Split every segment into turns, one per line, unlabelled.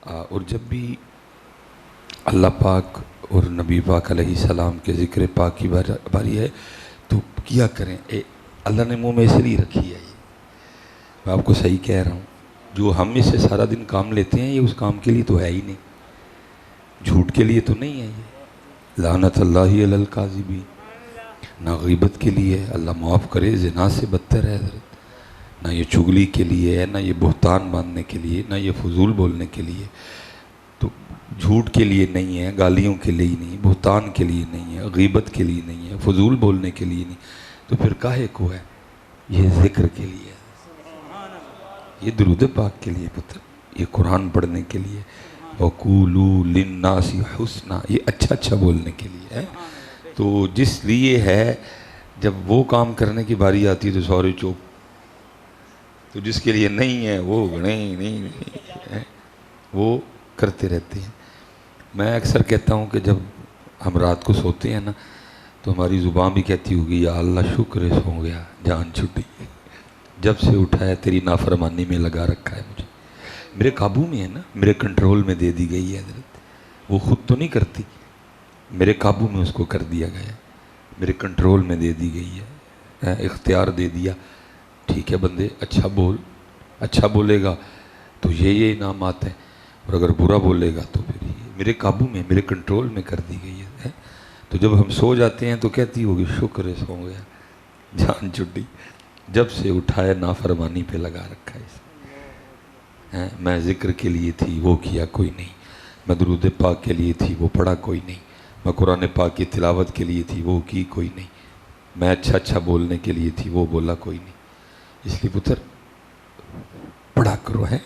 اور جب بھی اللہ پاک اور نبی پاک علیہ السلام کے ذکر پاک کی باری ہے تو کیا کریں. اللہ نے منہ میں اس لیے رکھی ہے. یہ میں آپ کو صحیح کہہ رہا ہوں. جو ہم اس سے سارا دن کام لیتے ہیں یہ اس کام کے لیے تو ہے ہی نہیں. جھوٹ کے لیے تو نہیں ہے. یہ لعنت اللہ علی الکاذبین. نہ غیبت کے لیے، اللہ معاف کرے، زنا سے بدتر ہے حضرت. نہ یہ چغلی کے لیے ہے، نہ یہ بہتان باندھنے کے لیے، نہ یہ فضول بولنے کے لیے. تو جھوٹ کے لیے نہیں ہے، گالیوں کے لیے نہیں، بہتان کے لیے نہیں ہے، غیبت کے لیے نہیں ہے، فضول بولنے کے لیے نہیں. تو پھر کاہے کو ہے؟ یہ ذکر کے لیے، یہ درود پاک کے لیے پتر، یہ قرآن پڑھنے کے لیے. وَقُولُوا لِلنَّاسِ حُسْنًا، یہ اچھا بولنے کے لیے ہے. تو جس لیے ہے جب وہ کام کرنے کی باری آتی ہے تو سوری چوپ. تو جس کے لیے نہیں ہے وہ نہیں ہے، وہ کرتے رہتے ہیں. میں اکثر کہتا ہوں کہ جب ہم رات کو سوتے ہیں نا تو ہماری زبان بھی کہتی ہوگی یا اللہ شکر سو گیا، جان چھٹی، جب سے اٹھا ہے تیری نافرمانی میں لگا رکھا ہے. مجھے میرے قابو میں ہے نا، میرے کنٹرول میں دے دی گئی ہے حضرت. وہ خود تو نہیں کرتی، میرے قابو میں اس کو کر دیا گیا ہے، میرے کنٹرول میں دے دی گئی ہے، اختیار دے دیا. ٹھیک ہے بندے، اچھا بول، اچھا بولے گا تو یہ انعامات ہیں، اور اگر برا بولے گا تو پھر یہ میرے قابو میں، میرے کنٹرول میں کر دی گئی ہے. تو جب ہم سو جاتے ہیں تو کہتی ہوگی شکر ہے سو گیا، جان چھٹی، جب سے اٹھایا نافرمانی پہ لگا رکھا ہے. میں ذکر کے لیے تھی وہ کیا کوئی نہیں، میں درود پاک کے لیے تھی وہ پڑھا کوئی نہیں، میں قرآن پاک کی تلاوت کے لیے تھی وہ کی کوئی نہیں، میں اچھا بولنے کے لیے تھی وہ بولا کوئی نہیں. اس لیے پتر پڑھا کرو، ہے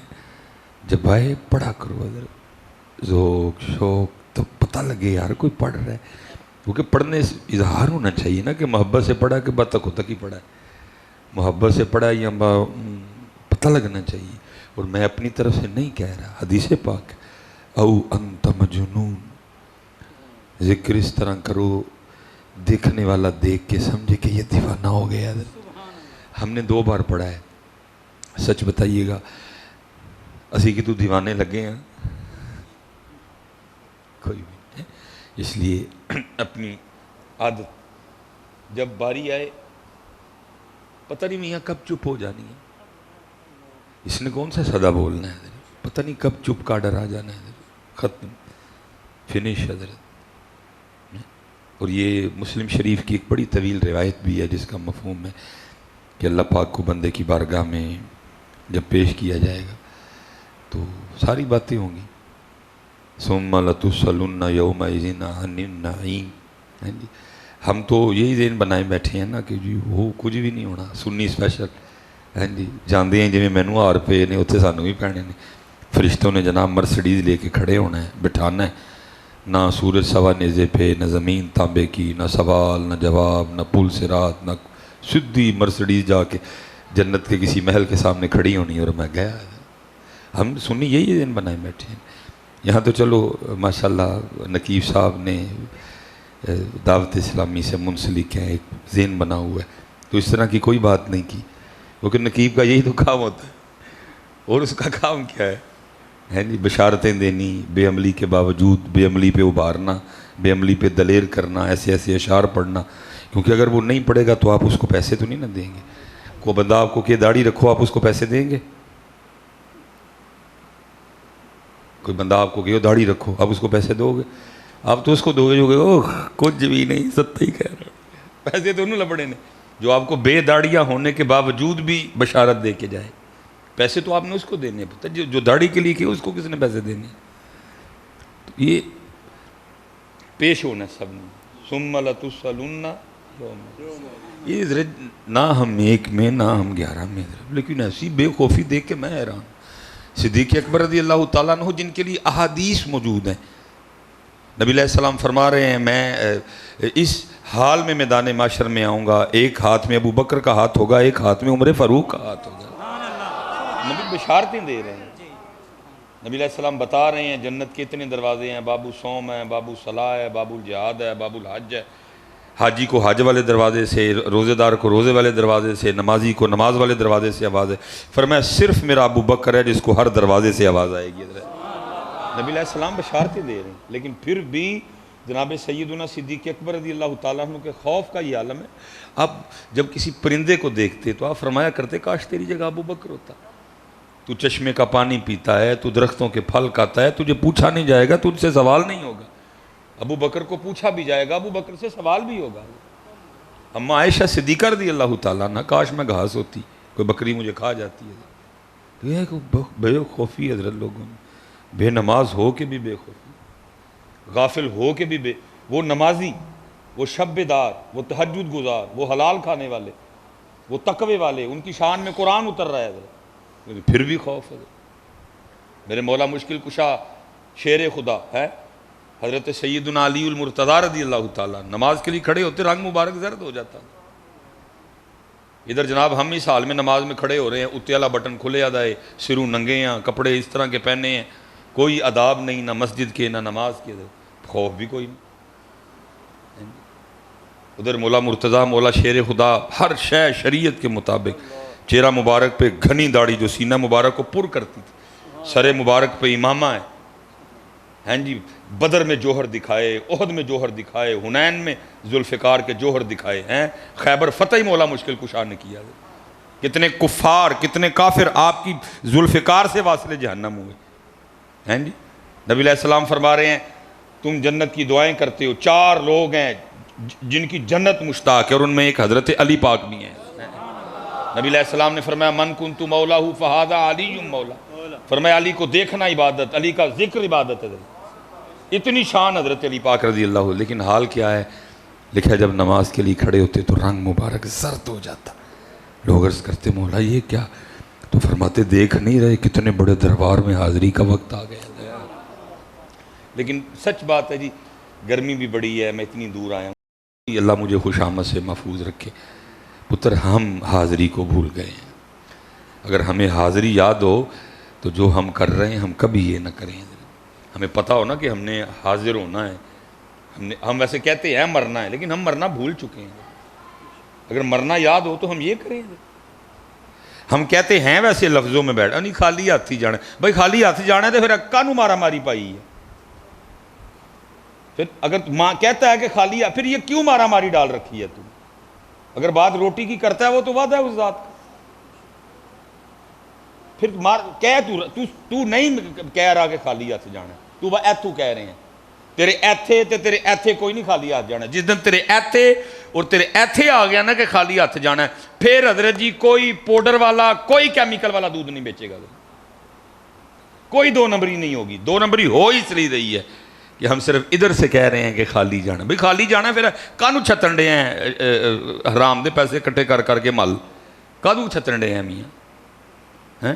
جب آئے پڑھا کرو حضرت. ذوق شوق تو پتہ لگے یار کوئی پڑھ رہا ہے، کیونکہ پڑھنے سے اظہار ہونا چاہیے نا کہ محبت سے پڑھا کہ بد تک ہی پڑھا ہے. محبت سے پڑھا یا پتہ لگنا چاہیے. اور میں اپنی طرف سے نہیں کہہ رہا، حدیث پاک او انت مجنون. ذکر اس طرح کرو دیکھنے والا دیکھ کے سمجھے کہ یہ دیوانہ ہو گیا. ہم نے 2 بار پڑھا ہے، سچ بتائیے گا اسی کی تو دیوانے لگے ہیں کوئی بھی. اس لیے اپنی عادت جب باری آئے پتہ نہیں میاں کب چپ ہو جانی ہے. اس نے کون سا صدا بولنا ہے، پتہ نہیں کب چپ کا ڈر آ جانا ہے. ختم، فنش حضرت. اور یہ مسلم شریف کی ایک بڑی طویل روایت بھی ہے جس کا مفہوم ہے کہ اللہ پاک کو بندے کی بارگاہ میں جب پیش کیا جائے گا تو ساری باتیں ہوں گی. ثم لتسألن یومئذ عن النعیم. ہم تو یہی ذہن بنائے بیٹھے ہیں نا کہ جی وہ کچھ بھی نہیں ہونا، سنی اسپیشل. جی جاندے ہیں جی مینو ہار پے نے اتنے سانوں بھی پینے نے. فرشتوں نے جناب مرسڈیز لے کے کھڑے ہونا ہے، بٹھانا ہے. نہ سورج سوا نیزے پہ، نہ زمین تانبے کی، نہ سوال نہ جواب، نہ پل صراط، نہ سدھی مرسڈیز جا کے جنت کے کسی محل کے سامنے کھڑی ہونی. اور میں گیا، ہم سنی یہی دن بنائے بیٹھے ہیں. یہاں تو چلو ماشاءاللہ نقیب صاحب نے دعوت اسلامی سے منسلک ہیں، ایک ذہن بنا ہوا ہے، تو اس طرح کی کوئی بات نہیں کی. کیونکہ نقیب کا یہی تو کام ہوتا ہے. اور اس کا کام کیا ہے جی؟ بشارتیں دینی، بے عملی کے باوجود بے عملی پہ ابھارنا، بے عملی پہ دلیر کرنا، ایسے اشعار پڑھنا. کیونکہ اگر وہ نہیں پڑھے گا تو آپ اس کو پیسے تو نہیں نہ دیں گے. کوئی بندہ آپ کو کہ داڑھی رکھو، آپ اس کو پیسے دیں گے؟ کوئی بندہ آپ کو کہ داڑھی رکھو، آپ اس کو پیسے دو گے؟ آپ تو اس کو دو گے جو کہ اوہ کچھ بھی نہیں، ست ہی کہہ رہا. پیسے تو انہوں لپڑے نے جو آپ کو بے داڑیاں ہونے کے باوجود بھی بشارت دے کے جائے. پیسے تو آپ نے اس کو دینے ہیں پتہ، جو داڑھی کے لیے کہ اس کو کس نے پیسے دینے؟ یہ پیش ہونا سب نے. ثم لتسألن یہ نہ ہم 1 میں نہ ہم 11 میں. لیکن ایسی بے خوفی دیکھ کے میں حیران. صدیق اکبر رضی اللہ تعالیٰ عنہ جن کے لیے احادیث موجود ہیں، نبی علیہ السلام فرما رہے ہیں میں اس حال میں میدان معاشر میں آؤں گا، ایک ہاتھ میں ابو بکر کا ہاتھ ہوگا، ایک ہاتھ میں عمر فاروق کا ہاتھ ہوگا. نبی بشارتیں دے رہے ہیں. نبی علیہ السلام بتا رہے ہیں جنت کے اتنے دروازے ہیں، باب الصوم ہے، باب الصلاۃ ہے، باب الجہاد ہے، باب الحج ہے. حاجی کو حج والے دروازے سے، روزے دار کو روزے والے دروازے سے، نمازی کو نماز والے دروازے سے آواز ہے. فرمایا صرف میرا ابو بکر ہے جس کو ہر دروازے سے آواز آئے گی. نبی علیہ السلام بشارتیں دے رہے ہیں، لیکن پھر بھی جناب سیدنا صدیق اکبر رضی اللہ تعالیٰ عنہ کے خوف کا یہ عالم ہے۔ اب جب کسی پرندے کو دیکھتے تو آپ فرمایا کرتے کاش تیری جگہ ابو بکر ہوتا، تو چشمے کا پانی پیتا ہے، تو درختوں کے پھل کھاتا ہے، تجھے پوچھا نہیں جائے گا، تجھ سے سوال نہیں ہوگا۔ ابو بکر کو پوچھا بھی جائے گا، ابو بکر سے سوال بھی ہوگا۔ اما عائشہ صدیقہ رضی اللہ تعالیٰ عنہ، کاش میں گھاس ہوتی، کوئی بکری مجھے کھا جاتی ہے۔ یہ بے خوفی حضرت لوگوں میں، بے نماز ہو کے بھی بے خوفی، غافل ہو کے بھی وہ نمازی، وہ شب بیدار، وہ تہجد گزار، وہ حلال کھانے والے، وہ تقوی والے، ان کی شان میں قرآن اتر رہا ہے، پھر بھی خوف ہے۔ میرے مولا مشکل کشا شیر خدا ہے حضرت سیدنا علی المرتضیٰ رضی اللہ تعالیٰ، نماز کے لیے کھڑے ہوتے رنگ مبارک زرد ہو جاتا۔ ادھر جناب ہم اس حال میں نماز میں کھڑے ہو رہے ہیں، اتے والا بٹن کھلے آدھائے، سروں ننگے ہیں، کپڑے اس طرح کے پہنے ہیں، کوئی آداب نہیں، نہ مسجد کے نہ نماز کے، خوف بھی کوئی نہیں۔ ادھر مولا مرتضیٰ، مولا شیر خدا، ہر شے شریعت کے مطابق، چہرہ مبارک پہ گھنی داڑھی جو سینہ مبارک کو پر کرتی تھی، سر مبارک پہ امامہ ہے، ہیں جی، بدر میں جوہر دکھائے، احد میں جوہر دکھائے، حنین میں ذوالفقار کے جوہر دکھائے ہیں، خیبر فتح مولا مشکل کشا نے کیا۔ کتنے کفار، کتنے کافر آپ کی ذوالفقار سے واصل جہنم ہوئے ہیں جی۔ نبی علیہ السلام فرما رہے ہیں تم جنت کی دعائیں کرتے ہو، 4 لوگ ہیں جن کی جنت مشتاق ہے، اور ان میں ایک حضرت علی پاک بھی ہیں۔ نبی علیہ السلام نے فرمایا من کنت مولا فہذا علی مولا، فرمایا علی کو دیکھنا عبادت، علی کا ذکر عبادت ہے۔ اتنی شان حضرت علی پاک رضی اللہ عنہ، لیکن حال کیا ہے؟ لکھا ہے جب نماز کے لیے کھڑے ہوتے تو رنگ مبارک زرد ہو جاتا، لوگ عرض کرتے مولا یہ کیا؟ تو فرماتے دیکھ نہیں رہے کتنے بڑے دربار میں حاضری کا وقت آ گیا۔ لیکن سچ بات ہے جی، گرمی بھی بڑی ہے، میں اتنی دور آیا ہوں، اللہ مجھے خوش آمد سے محفوظ رکھے۔ پتر ہم حاضری کو بھول گئے ہیں، اگر ہمیں حاضری یاد ہو تو جو ہم کر رہے ہیں ہم کبھی یہ نہ کریں۔ ہمیں پتہ ہو نا کہ ہم نے حاضر ہونا ہے، ہم ویسے کہتے ہیں مرنا ہے، لیکن ہم مرنا بھول چکے ہیں۔ اگر مرنا یاد ہو تو ہم یہ کریں گے۔ ہم کہتے ہیں ویسے لفظوں میں بیٹھ نہیں خالی ہاتھی جانا ہے، بھائی خالی ہاتھی جانا ہے تو پھر کانو مارا ماری پائی ہے۔ پھر اگر ماں کہتا ہے کہ خالی ہے، پھر یہ کیوں مارا ماری ڈال رکھی ہے؟ تو اگر بات روٹی کی کرتا ہے وہ تو وعدہ ہے اس ذات کا، پھر تو نہیں کہہ رہا کہ خالی ہاتھ جانا ہے، تو ایتھو کہہ رہے ہیں تیرے ایتھے تے تیرے ایتھے کوئی نہیں خالی ہاتھ جانا ہے۔ جس دن تیرے ایتھے اور تیرے ایتھے آ گیا نا کہ خالی ہاتھ جانا ہے، پھر حضرت جی کوئی پاؤڈر والا، کوئی کیمیکل والا دودھ نہیں بیچے گا، کوئی 2 نمبری نہیں ہوگی۔ 2 نمبری ہو اس لیے رہی ہے کہ ہم صرف ادھر سے کہہ رہے ہیں کہ خالی جانا، بھئی خالی جانا ہے، پھر کانو چھتن ڈے ہیں حرام دے پیسے کٹے کر کے مل کانو چھتن ڈے ہیں میاں،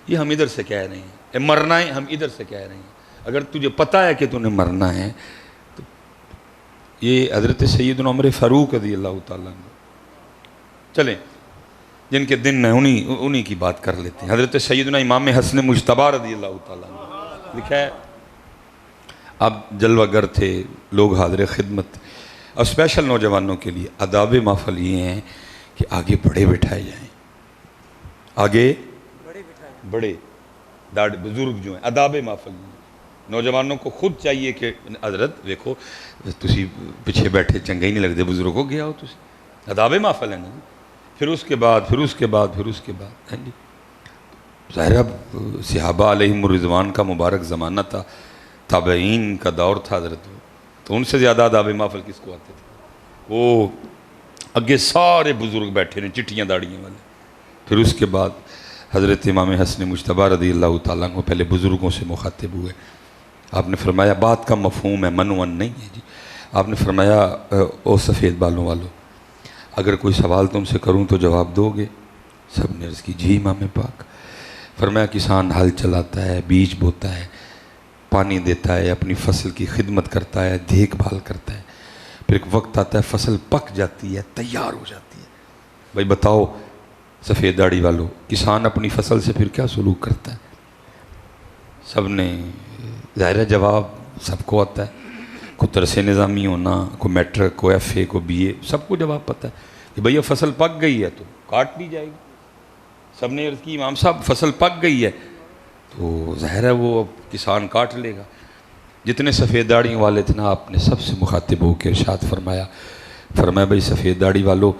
یہ ہم ادھر سے کہہ رہے ہیں، مرنا ہے ہم ادھر سے کہہ رہے ہیں۔ اگر تجھے پتہ ہے کہ تو نے مرنا ہے تو یہ حضرت سیدنا عمر فاروق رضی اللہ تعالیٰ عنہ، چلیں جن کے دن ہیں انہی کی بات کر لیتے ہیں۔ حضرت سیدنا امام حسن مجتبی رضی اللہ تعالیٰ عنہ، لکھا ہے اب جلوہ گر تھے، لوگ حاضر خدمت، اور اسپیشل نوجوانوں کے لیے آداب محفل یہ ہیں کہ آگے بڑے بٹھائے جائیں، آگے بڑے بزرگ جو ہیں، آداب محفل نوجوانوں کو خود چاہیے کہ حضرت دیکھو تسی پیچھے بیٹھے چنگے ہی نہیں لگتے، بزرگوں گیا ہو تسی، آداب محفل ہے نا جی۔ پھر اس کے بعد ہیں جی ظاہرہ صحابہ علیہم الرضوان کا مبارک زمانہ تھا، تابعین کا دور تھا حضرت، تو ان سے زیادہ آداب محفل کس کو آتے تھے؟ وہ اگے سارے بزرگ بیٹھے ہیں چٹیاں داڑیاں والے۔ پھر اس کے بعد حضرت امام حسن مجتبی رضی اللہ تعالیٰ عنہ پہلے بزرگوں سے مخاطب ہوئے۔ آپ نے فرمایا بات کا مفہوم ہے، منون نہیں ہے جی۔ آپ نے فرمایا او سفید بالوں والو، اگر کوئی سوال تم سے کروں تو جواب دو گے؟ سب نے عرض کی جی امام پاک۔ فرمایا کسان ہل چلاتا ہے، بیج بوتا ہے، پانی دیتا ہے، اپنی فصل کی خدمت کرتا ہے، دیکھ بھال کرتا ہے، پھر ایک وقت آتا ہے فصل پک جاتی ہے، تیار ہو جاتی ہے۔ بھائی بتاؤ سفید داڑھی والو، کسان اپنی فصل سے پھر کیا سلوک کرتا ہے؟ سب نے ظاہر جواب سب کو آتا ہے، کوئی ترس نظامی ہونا، کوئی میٹرک، کوئی ایف اے، کوئی بی اے، سب کو جواب پتہ ہے کہ بھئی فصل پک گئی ہے تو کاٹ لی جائے گی۔ سب نے عرض کی امام صاحب فصل پک گئی ہے تو ظاہر ہے وہ اب کسان کاٹ لے گا. جتنے سفید داڑیوں والے تھے نا آپ نے سب سے مخاطب ہو کے ارشاد فرمایا بھائی سفید داڑھی والوں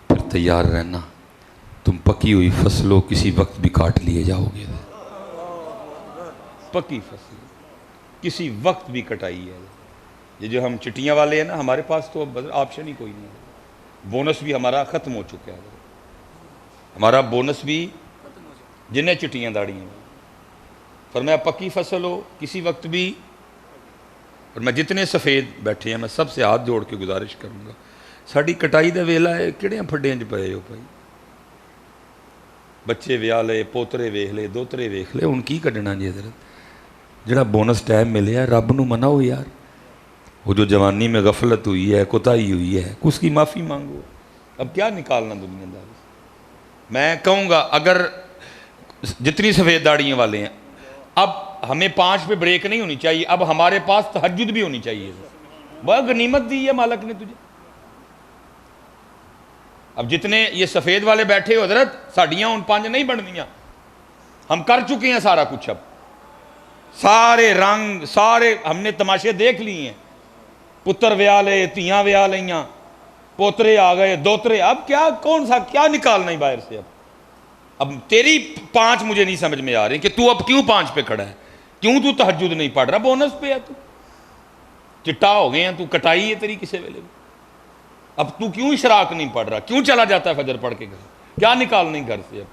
پھر تیار رہنا، تم پکی ہوئی فصلوں کسی وقت بھی کاٹ لیے جاؤ گے. پکی فصل کسی وقت بھی کٹائی ہے. یہ جو ہم چٹیاں والے ہیں نا، ہمارے پاس تو آپشن ہی کوئی نہیں ہے. بونس بھی ہمارا ختم ہو چکا ہے. ہمارا بونس بھی جنہیں چٹیاں داڑیاں ہیں. فرمایا پکی فصل ہو کسی وقت بھی. اور میں جتنے سفید بیٹھے ہیں میں سب سے ہاتھ جوڑ کے گزارش کروں گا، ساری کٹائی دا ویلا ہے، کہڑے پھڈیاں چ پئے ہو بھائی. بچے ویاہ لے، پوترے ویخ لے، دوترے ویخ لے، ہن کی کڈنا جی حضرت؟ جڑا بونس ٹائم ملے ہے رب نو مناؤ یار. وہ جو جوانی میں غفلت ہوئی ہے، کوتاہی ہوئی ہے، اس کی معافی مانگو. اب کیا نکالنا دنیا داری سے؟ میں کہوں گا اگر جتنی سفید داڑیوں والے ہیں، اب ہمیں 5 پہ بریک نہیں ہونی چاہیے، اب ہمارے پاس تہجد بھی ہونی چاہیے. بہت غنیمت دی ہے مالک نے تجھے. اب جتنے یہ سفید والے بیٹھے ہو حضرت، ساڑیاں ان 5 نہیں بننیاں. ہم کر چکے ہیں سارا کچھ. اب سارے رنگ سارے ہم نے تماشے دیکھ لیے ہیں. پتر ویاہ لے، تیاں ویاہ لیاں، پوترے آ گئے، دوترے. اب کیا کون سا کیا نکالنا ہی باہر سے؟ اب تیری 5 مجھے نہیں سمجھ میں آ رہی کہ تو اب کیوں 5 پہ کھڑا ہے، کیوں تو تہجد نہیں پڑھ رہا؟ بونس پہ ہے تو چٹا ہو گئے ہیں، تو کٹائی ہے تیری کسے ویلے. اب تو کیوں اشراق نہیں پڑھ رہا، کیوں چلا جاتا ہے فجر پڑھ کے گھر؟ کیا نکالنا ہی گھر سے؟ اب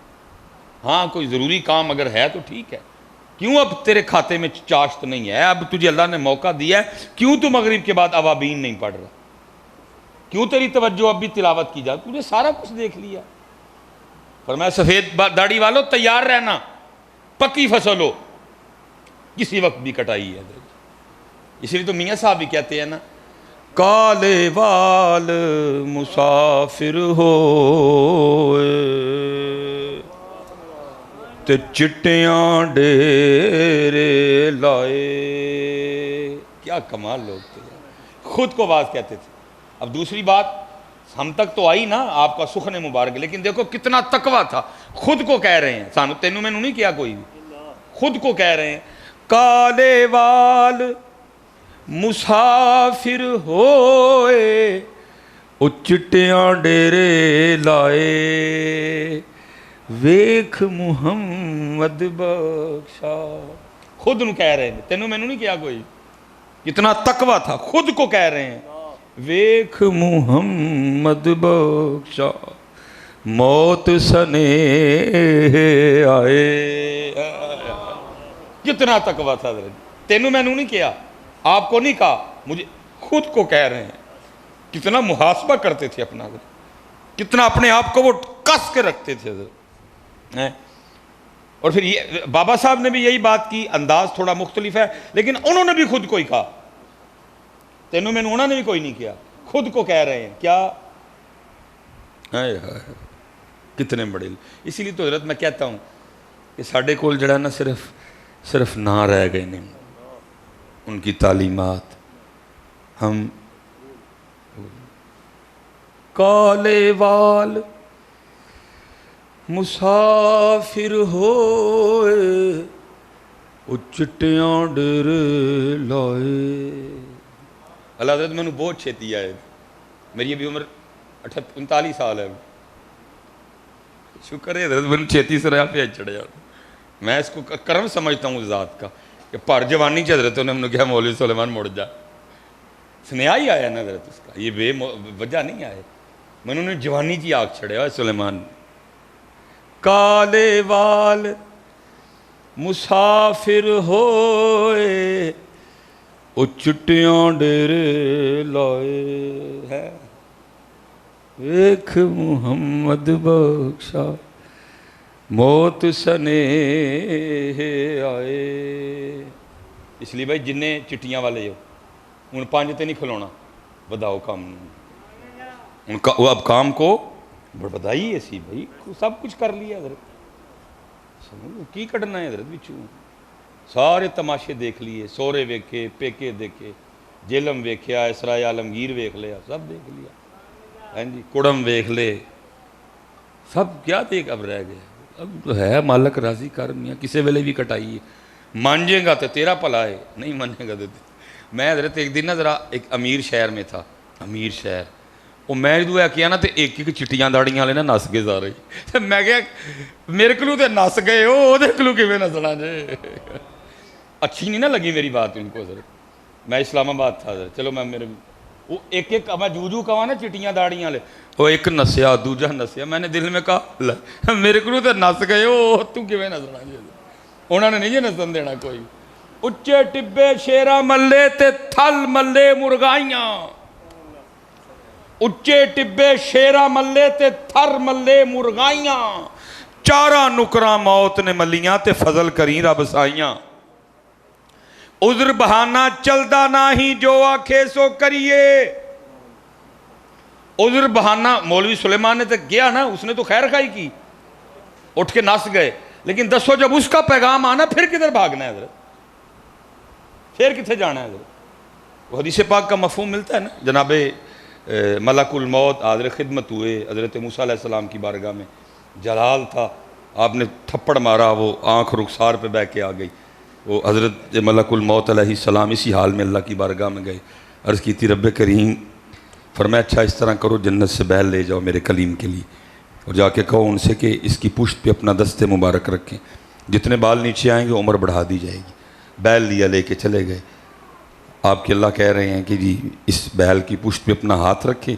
ہاں کوئی ضروری کام اگر ہے تو ٹھیک ہے. کیوں اب تیرے کھاتے میں چاشت نہیں ہے؟ اب تجھے اللہ نے موقع دیا ہے، کیوں تو مغرب کے بعد اوابین نہیں پڑھ رہا؟ کیوں تیری توجہ اب بھی تلاوت کی جائے؟ تجھے سارا کچھ دیکھ لیا. فرمایا سفید داڑھی والو تیار رہنا، پکی فصل ہو کسی وقت بھی کٹائی ہے. اسی لیے تو میاں صاحب بھی کہتے ہیں نا، کالے وال مسافر ہوئے تے چٹیاں ڈیرے لائے. کیا کمال لوگ تھے، خود کو باز کہتے تھے. اب دوسری بات ہم تک تو آئی نا آپ کا سخن مبارک، لیکن دیکھو کتنا تقویٰ تھا. خود کو کہہ رہے ہیں، سانو تینوں میں نہیں کیا کوئی بھی، خود کو کہہ رہے ہیں کالے وال مسافر ہوئے او چٹیاں ڈیرے لائے ویکھ محمد بخشا. خود نو کہہ رہے ہیں، تینوں میں نہیں کیا کوئی. کتنا تقویٰ تھا، خود کو کہہ رہے ہیں ویکھ محمد بخشا موت سنے آئے. کتنا تقویٰ تھا حضرت. تینوں میں نہیں کیا، آپ کو نہیں کہا، مجھے خود کو کہہ رہے ہیں. کتنا محاسبہ کرتے تھے اپنا، کتنا اپنے آپ کو وہ کس کے رکھتے تھے حضرت. اور پھر یہ بابا صاحب نے بھی یہی بات کی، انداز تھوڑا مختلف ہے لیکن انہوں نے بھی خود کو ہی کہا. تینوں میں انہوں نے بھی کوئی نہیں کیا، خود کو کہہ رہے ہیں. کیا کتنے بڑے. اسی لیے تو حضرت میں کہتا ہوں کہ ساڈے کول جڑا نا صرف نہ رہ گئے نہیں، ان کی تعلیمات. ہم کالے وال مسافر ہوئے او چٹیاں ڈیرے لائے. اللہ حضرت میں نے بہت چھیتی آئے، میری ابھی عمر 39 سال ہے. شکر ہے حضرت میں نے چھیتی سے رہا پہ چڑھ جاتا. میں اس کو کرم سمجھتا ہوں اس ذات کا کہ پر جوانی چ حضرت نے کہا مولوی سلیمان مڑ جا. سنیا ہی آیا نا حضرت اس کا، یہ بے وجہ نہیں آئے. میں نے جوانی کی آگ چھڑیا سلیمان. کالے وال مسافر ہوئے او چٹیاں ڈیرے لائے ہے ویکھ محمد بخشا موت سنے آئے. اس لیے بھائی جنہیں چٹیاں والے ہو ان 5 تے نہیں کھلونا، بداؤ کام. اب کام کو بدائی ایسی بھائی سب کچھ کر لیا حضرت. کی کٹنا ہے حضرت بچوں؟ سارے تماشے دیکھ لیے، سورے ویکھے، پیکے دیکھے، جیلم ویکھیا، اسرائے عالمگیر ویکھ لیا، سب دیکھ لیا. ہاں جی کڑم ویکھ لے، سب کیا دیکھ اب رہ گئے. اب تو ہے مالک راضی کر میاں کسی ویلے بھی کٹائیے مانجے گا تو تیرا بھلا ہے نہیں مانے گا تو میں حضرت ایک دن نا ذرا ایک امیر شہر میں تھا امیر شہر وہ میں جدو کیا نا تو ایک ایک چٹیاں داڑیاں والے نا نس گئے سارے میں کہا میرے کو تو نس گئے وہ کلو کیویں نسنا جے اچھی نہیں نا لگی میری بات ان کو حضرت میں اسلام آباد تھا حضرت چلو میں میرے وہ ایک ایک میں جو کہا نا چٹیاں داڑیاں والے وہ ایک نسیا دوجا نسیا میں نے دل میں کہا میرے کو تو نس گئے وہ تو کیویں نسنا جی انہوں نے نہیں جی نسن دینا کوئی اچے ٹبے شیرا ملے تے تھل ملے مرغائیاں اچے ٹبے شیرا ملے تے تھر ملے مرغائیاں چارہ نکراں موت نے ملیاں تے فضل کریں رب سائیاں عذر بہانہ چلدا نہ ہی جو آکھے سو کریے عذر بہانہ مولوی سلیمان نے تو گیا نا اس نے تو خیر خائی کی اٹھ کے نس گئے لیکن دسو جب اس کا پیغام آنا پھر کدھر بھاگنا ہے حضرت پھر کتنے جانا ہے حضرت وہ حدیث پاک کا مفہوم ملتا ہے نا جناب ملک الموت حاضر خدمت ہوئے حضرت موسیٰ علیہ السلام کی بارگاہ میں جلال تھا آپ نے تھپڑ مارا وہ آنکھ رخسار پہ بہ کے آ گئی وہ حضرت ملک الموت علیہ السلام اسی حال میں اللہ کی بارگاہ میں گئے عرض کی تھی رب کریم فرمایا اچھا اس طرح کرو جنت سے بیل لے جاؤ میرے کلیم کے لیے اور جا کے کہو ان سے کہ اس کی پشت پہ اپنا دست مبارک رکھیں جتنے بال نیچے آئیں گے عمر بڑھا دی جائے گی بیل لیا لے کے چلے گئے آپ کے اللہ کہہ رہے ہیں کہ جی اس بیل کی پشت پہ اپنا ہاتھ رکھیں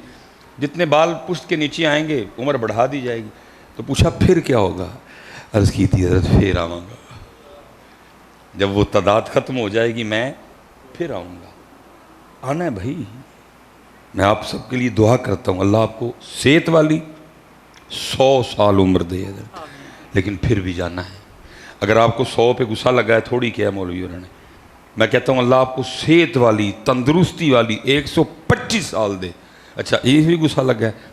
جتنے بال پشت کے نیچے آئیں گے عمر بڑھا دی جائے گی تو پوچھا پھر کیا ہوگا عرض کی تھی حضرت پھر آؤں گا جب وہ تعداد ختم ہو جائے گی میں پھر آؤں گا آنا ہے بھائی میں آپ سب کے لیے دعا کرتا ہوں اللہ آپ کو صحت والی 100 سال عمر دے حضرت لیکن پھر بھی جانا ہے اگر آپ کو 100 پہ غصہ لگا ہے تھوڑی کیا ہے مولوی انہوں نے میں کہتا ہوں اللہ آپ کو صحت والی تندرستی والی 125 سال دے اچھا یہ بھی غصہ لگا ہے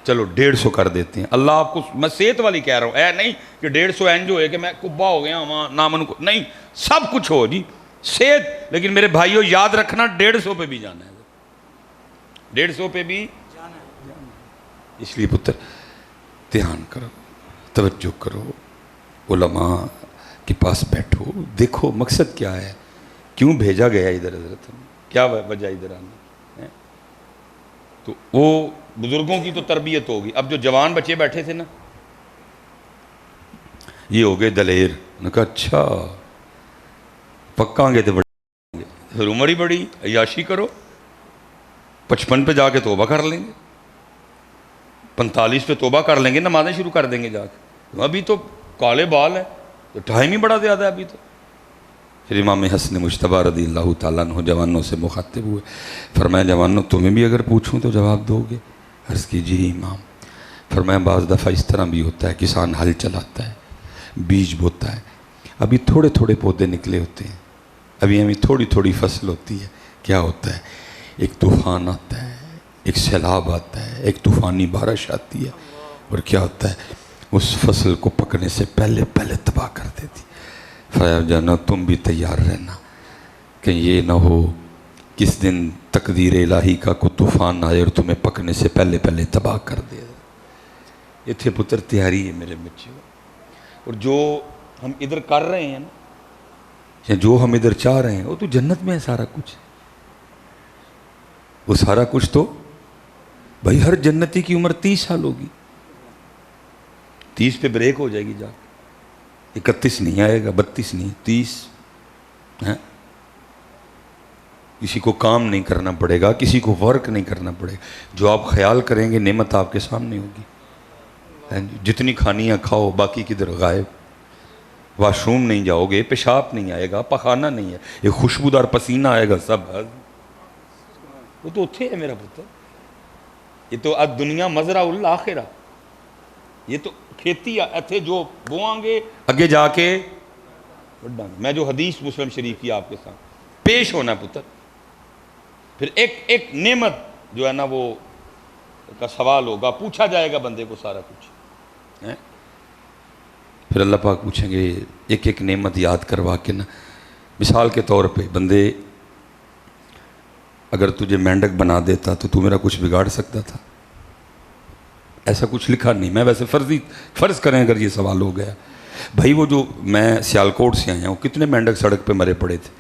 چلو 150 کر دیتے ہیں اللہ آپ کو میں صحت والی کہہ رہا ہوں اے نہیں کہ 150 اینج ہوئے کہ میں کبا ہو گیا وہاں نامن کو نہیں سب کچھ ہو جی صحت لیکن میرے بھائیوں یاد رکھنا 150 پہ بھی جانا ہے 150 پہ بھی جانا ہے اس لیے پتر دھیان کرو توجہ کرو علماء کے پاس بیٹھو دیکھو مقصد کیا ہے کیوں بھیجا گیا ادھر حضرت کیا وجہ ادھر آنا ہے تو وہ بزرگوں کی تو تربیت ہوگی اب جو جوان بچے بیٹھے تھے نا یہ ہو گئے دلیر نے کہا اچھا پکاں گے تو بڑے پھر عمر ہی بڑی عیاشی کرو 55 پہ جا کے توبہ کر لیں گے 45 پہ توبہ کر لیں گے نمازیں شروع کر دیں گے جا کے ابھی تو کالے بال ہے تو ٹائم ہی بڑا زیادہ ہے ابھی تو پھر امام حسن مجتبیٰ رضی اللہ تعالیٰ عنہ جوانوں سے مخاطب ہوئے فرمایا جوانوں تمہیں بھی اگر پوچھوں تو جواب دو گے عرض کی جی امام فرمایا بعض دفعہ اس طرح بھی ہوتا ہے کسان ہل چلاتا ہے بیج بوتا ہے ابھی تھوڑے تھوڑے پودے نکلے ہوتے ہیں ابھی ہمیں تھوڑی تھوڑی فصل ہوتی ہے کیا ہوتا ہے ایک طوفان آتا ہے ایک سیلاب آتا ہے ایک طوفانی بارش آتی ہے اور کیا ہوتا ہے اس فصل کو پکنے سے پہلے تباہ کر دیتی فرمایا جانا تم بھی تیار رہنا کہ یہ نہ ہو کس دن تقدیر الہی کا کوئی طوفان آئے اور تمہیں پکنے سے پہلے تباہ کر دے یہ تھے پتر تیاری ہے میرے بچے اور جو ہم ادھر کر رہے ہیں نا یا جو ہم ادھر چاہ رہے ہیں وہ تو جنت میں ہے سارا کچھ وہ سارا کچھ تو بھائی ہر جنتی کی عمر 30 سال ہوگی 30 پہ بریک ہو جائے گی جا 31 نہیں آئے گا 32 نہیں 30 ہے کسی کو کام نہیں کرنا پڑے گا کسی کو ورک نہیں کرنا پڑے گا جو آپ خیال کریں گے نعمت آپ کے سامنے ہوگی جتنی کھانیاں کھاؤ باقی کدھر غائب واش روم نہیں جاؤ گے پیشاب نہیں آئے گا پخانہ نہیں ہے ایک خوشبودار پسینہ آئے گا سب وہ تو اتھے ہے میرا پتر یہ تو دنیا مزرعہ الآخرہ یہ تو کھیتی ایتھے جو بوآں گے اگے جا کے میں جو حدیث مسلم شریف کی آپ کے ساتھ پیش ہونا پتر پھر ایک نعمت جو ہے نا وہ کا سوال ہوگا پوچھا جائے گا بندے کو سارا کچھ پھر اللہ پاک پوچھیں گے ایک نعمت یاد کروا کے نا مثال کے طور پہ بندے اگر تجھے مینڈک بنا دیتا تو میرا کچھ بگاڑ سکتا تھا ایسا کچھ لکھا نہیں. میں ویسے فرض کریں اگر یہ سوال ہو گیا, بھائی وہ جو میں سیالکوٹ سے آیا ہوں, کتنے مینڈک سڑک پہ مرے پڑے تھے.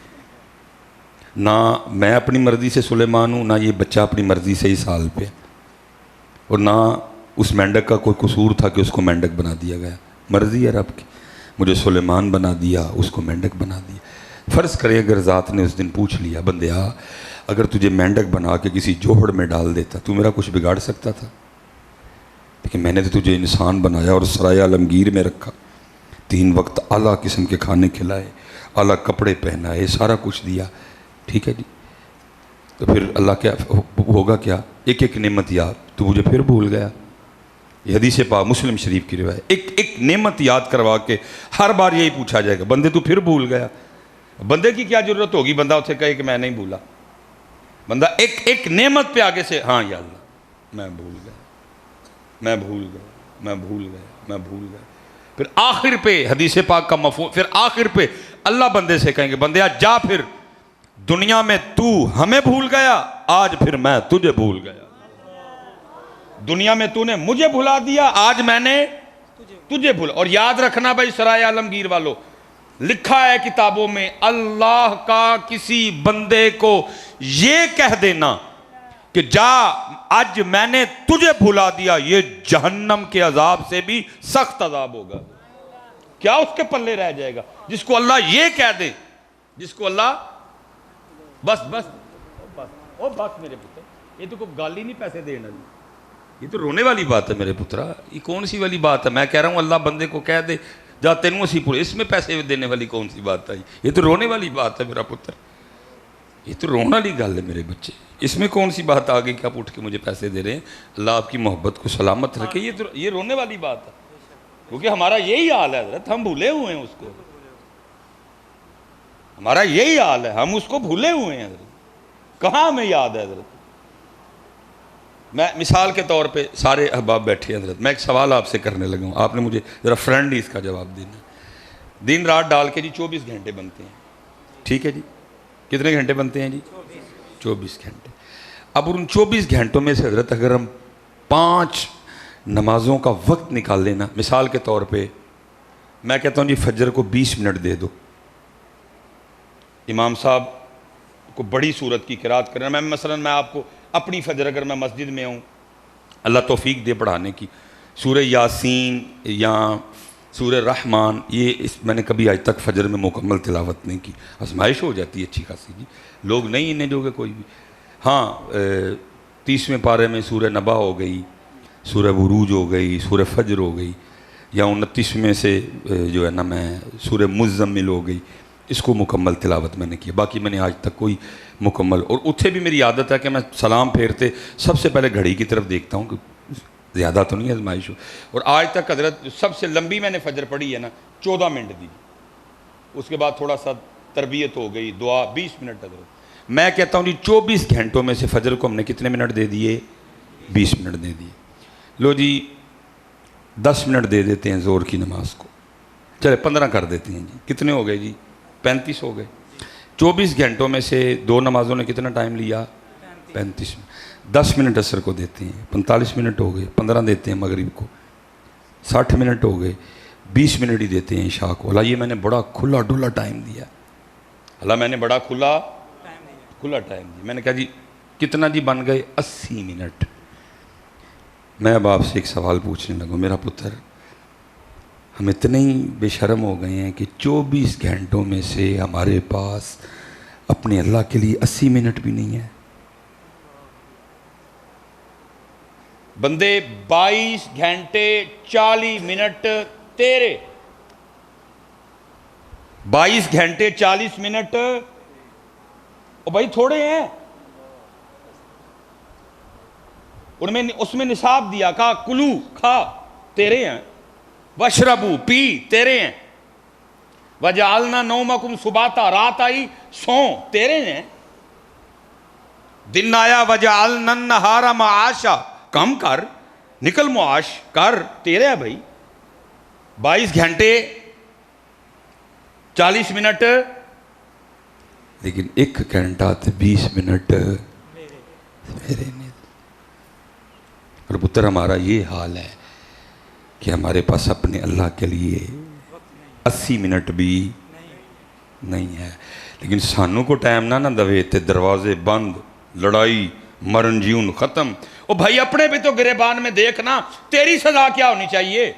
نہ میں اپنی مرضی سے سلیمان ہوں, نہ یہ بچہ اپنی مرضی سے ہی سال پہ, اور نہ اس مینڈک کا کوئی قصور تھا کہ اس کو مینڈک بنا دیا گیا. مرضی ہے رب کی, مجھے سلیمان بنا دیا, اس کو مینڈک بنا دیا. فرض کریں اگر ذات نے اس دن پوچھ لیا, بندیا اگر تجھے مینڈک بنا کے کسی جوہڑ میں ڈال دیتا تو میرا کچھ بگاڑ سکتا تھا؟ لیکن میں نے تو تجھے انسان بنایا اور سرایہ عالمگیر میں رکھا, 3 وقت اعلیٰ قسم کے کھانے کھلائے, اعلیٰ کپڑے پہنائے, سارا کچھ دیا. ٹھیک ہے جی, تو پھر اللہ کیا ہوگا, کیا ایک ایک نعمت یاد, تو مجھے پھر بھول گیا. یہ حدیث پاک مسلم شریف کی روایت. ایک نعمت یاد کروا کے ہر بار یہی پوچھا جائے گا, بندے تو پھر بھول گیا. بندے کی کیا ضرورت ہوگی, بندہ اسے کہے کہ میں نہیں بھولا. بندہ ایک نعمت پہ آگے سے, ہاں یا اللہ میں بھول گیا, میں بھول گیا, میں بھول گیا, میں بھول گیا. پھر آخر پہ حدیث پاک کا مفہوم, پھر آخر پہ اللہ بندے سے کہیں گے, بندیا جا پھر, دنیا میں تو ہمیں بھول گیا, آج پھر میں تجھے بھول گیا. دنیا میں تو نے مجھے بھلا دیا, آج میں نے تجھے بھولا. اور یاد رکھنا بھائی سرائے عالمگیر والوں, لکھا ہے کتابوں میں, اللہ کا کسی بندے کو یہ کہہ دینا کہ جا آج میں نے تجھے بھلا دیا, یہ جہنم کے عذاب سے بھی سخت عذاب ہوگا. کیا اس کے پلے رہ جائے گا جس کو اللہ یہ کہہ دے, جس کو اللہ بس میرے پتر, یہ تو کوئی گال ہی نہیں پیسے دینا, یہ تو رونے والی بات ہے میرے پترا. یہ کون سی والی بات ہے؟ میں کہہ رہا ہوں اللہ بندے کو کہہ دے جا تینوں اسی پورے, اس میں پیسے دینے والی کون سی بات آئی؟ یہ تو رونے والی بات ہے میرا پتر, یہ تو رونے والی گل ہے میرے بچے. اس میں کون سی بات آ گئی کہ آپ اٹھ کے مجھے پیسے دے رہے ہیں؟ اللہ آپ کی محبت کو سلامت رکھے. یہ رونے والی بات ہے, کیونکہ ہمارا یہی حال ہے حضرت, ہم بھولے ہوئے ہیں اس کو. ہمارا یہی حال ہے, ہم اس کو بھولے ہوئے ہیں حضرت. کہاں ہمیں یاد ہے حضرت؟ میں مثال کے طور پہ, سارے احباب بیٹھے ہیں حضرت, میں ایک سوال آپ سے کرنے لگا ہوں, آپ نے مجھے ذرا فرینڈلی اس کا جواب دینا. دن رات ڈال کے جی 24 گھنٹے بنتے ہیں, ٹھیک ہے جی, کتنے گھنٹے بنتے ہیں جی؟ 24 گھنٹے. اب ان 24 گھنٹوں میں سے حضرت اگر ہم 5 نمازوں کا وقت نکال لینا, مثال کے طور پہ میں کہتا ہوں جی فجر کو 20 منٹ دے دو, امام صاحب کو بڑی صورت کی قرات کرنا. میں مثلاً میں آپ کو اپنی فجر, اگر میں مسجد میں ہوں, اللہ توفیق دے پڑھانے کی, سورہ یاسین یا سورہ رحمان, یہ میں نے کبھی آج تک فجر میں مکمل تلاوت نہیں کی. آزمائش ہو جاتی ہے اچھی خاصی جی, لوگ نہیں انہیں جو کہ کوئی بھی. ہاں 30ویں پارے میں سورہ نبا ہو گئی, سورہ بروج ہو گئی, سورہ فجر ہو گئی, یا 29ویں سے جو ہے نا میں سورہ مزمل ہو گئی, اس کو مکمل تلاوت میں نے کی. باقی میں نے آج تک کوئی مکمل, اور اتھے بھی میری عادت ہے کہ میں سلام پھیرتے سب سے پہلے گھڑی کی طرف دیکھتا ہوں کہ زیادہ تو نہیں آزمائش ہو. اور آج تک حضرت سب سے لمبی میں نے فجر پڑھی ہے نا 14 منٹ دی, اس کے بعد تھوڑا سا تربیت ہو گئی, دعا 20 منٹ حضرت. میں کہتا ہوں جی 24 گھنٹوں میں سے فجر کو ہم نے کتنے منٹ دے دیے؟ 20 منٹ دے دیے. لو جی 10 منٹ دے دیتے ہیں زور کی نماز کو, چلے 15 کر دیتے ہیں جی, کتنے ہو گئے جی؟ 35 ہو گئے. 24 گھنٹوں میں سے 2 نمازوں نے کتنا ٹائم لیا؟ 35 منٹ. 10 منٹ عصر کو دیتے ہیں, 45 منٹ ہو گئے. 15 دیتے ہیں مغرب کو, 60 منٹ ہو گئے. 20 منٹ ہی دیتے ہیں عشاء کو. اللہ یہ میں نے بڑا کھلا ڈھلا ٹائم دیا, اللہ میں نے بڑا کھلا ٹائم دیا. میں نے کہا جی کتنا جی بن گئے؟ 80 منٹ. میں اب آپ سے ایک سوال پوچھنے لگوں, میرا پتر ہم اتنے ہی بے شرم ہو گئے ہیں کہ 24 گھنٹوں میں سے ہمارے پاس اپنے اللہ کے لیے 80 منٹ بھی نہیں ہے. بندے 22 گھنٹے 40 منٹ تیرے, 22 گھنٹے 40 منٹ, او بھائی تھوڑے ہیں. اس میں نصاب دیا, کہا کلو کھا تیرے ہیں, وشربو پی تیرے ہیں, وجعلنا نومکم سباتا رات آئی سو تیرے ہیں, دن آیا وجعلنا النہار معاشا کم کر نکل معاش کر تیرے ہے بھائی. 22 گھنٹے 40 منٹ, لیکن 1 گھنٹہ 20 منٹ میرے نہیں. اور پتر ہمارا یہ حال ہے کہ ہمارے پاس اپنے اللہ کے لیے 80 منٹ بھی نہیں ہے. لیکن سانوں کو ٹائم نہ دوے تے دروازے بند، لڑائی، مرن جیون ختم. او بھائی اپنے بھی تو گریبان میں دیکھنا، تیری سزا کیا ہونی چاہیے؟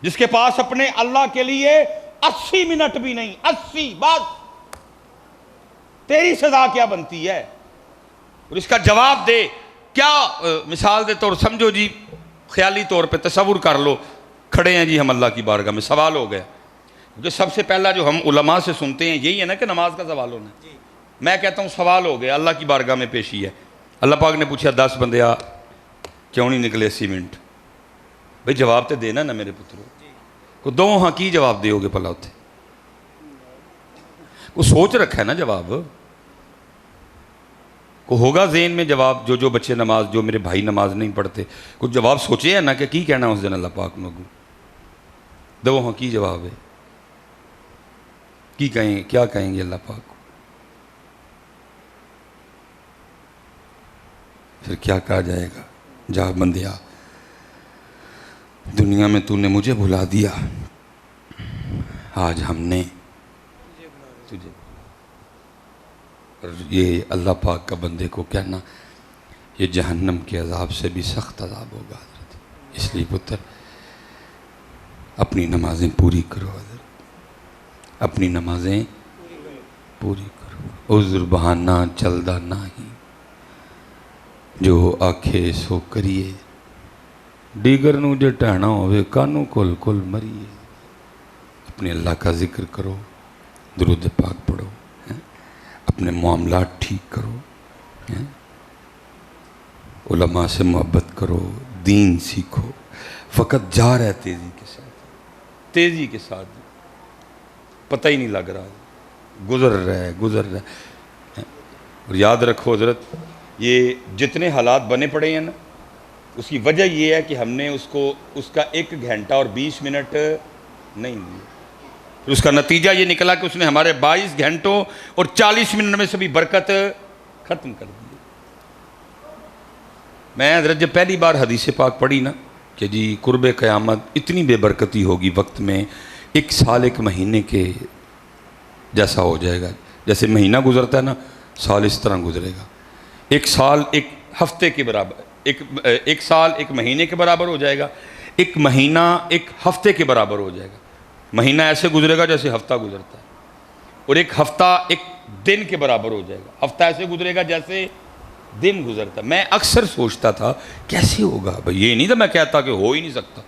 جس کے پاس اپنے اللہ کے لیے 80 منٹ بھی نہیں، 80 بس، تیری سزا کیا بنتی ہے؟ اور اس کا جواب دے. کیا مثال دے طور سمجھو جی، خیالی طور پہ تصور کر لو، کھڑے ہیں جی ہم اللہ کی بارگاہ میں، سوال ہو گیا. جو سب سے پہلا جو ہم علماء سے سنتے ہیں یہی ہے نا کہ نماز کا سوال ہونا ہے. میں کہتا ہوں سوال ہو گیا، اللہ کی بارگاہ میں پیشی ہے. اللہ پاک نے پوچھا 10 بندے کیوں نہیں نکلے 80 منٹ؟ بھئی جواب تے دینا نا میرے پترو. کو دو ہاں کی جواب دیو گے پلا ہوتے؟ کو سوچ رکھا ہے نا جواب؟ کو ہوگا ذہن میں جواب؟ جو بچے نماز، جو میرے بھائی نماز نہیں پڑھتے، کچھ جواب سوچے ہیں نا کہ کی کہنا اس دن اللہ پاک نگو؟ دو ہاں کی جواب ہے؟ کی کہیں، کیا کہیں گے اللہ پاک کو؟ پھر کیا کہا جائے گا؟ جا بندیا، دنیا میں تو نے مجھے بھلا دیا، آج ہم نے تجھے. اور یہ اللہ پاک کا بندے کو کہنا یہ جہنم کے عذاب سے بھی سخت عذاب ہوگا حضرت. اس لیے پتر اپنی نمازیں پوری کرو حضرت، اپنی نمازیں پوری کرو. عذر بہانہ چلدا نہیں، جو آکھے سو کریے، دیگر نو جے ٹہنا ہوئے کانو کل کل مریے. اپنے اللہ کا ذکر کرو، درود پاک پڑھو، اپنے معاملات ٹھیک کرو، علماء سے محبت کرو، دین سیکھو. فقط جا رہے تیزی کے ساتھ پتہ ہی نہیں لگ رہا، گزر رہا ہے. اور یاد رکھو حضرت، یہ جتنے حالات بنے پڑے ہیں نا، اس کی وجہ یہ ہے کہ ہم نے اس کا 1 گھنٹہ اور 20 منٹ نہیں دیا. پھر اس کا نتیجہ یہ نکلا کہ اس نے ہمارے 22 گھنٹوں اور 40 منٹ میں سے بھی برکت ختم کر دی. میں حضرت جب پہلی بار حدیث پاک پڑھی نا کہ جی قرب قیامت اتنی بے برکتی ہوگی وقت میں، 1 سال 1 مہینے کے جیسا ہو جائے گا. جیسے مہینہ گزرتا ہے نا، سال اس طرح گزرے گا. 1 سال 1 ہفتے کے برابر، 1 سال 1 مہینے کے برابر ہو جائے گا. 1 مہینہ 1 ہفتے کے برابر ہو جائے گا. مہینہ ایسے گزرے گا جیسے ہفتہ گزرتا ہے، اور 1 ہفتہ 1 دن کے برابر ہو جائے گا. ہفتہ ایسے گزرے گا جیسے دن گزرتا. میں اکثر سوچتا تھا کیسے ہوگا بھائی، یہ نہیں تھا میں کہتا کہ ہو ہی نہیں سکتا،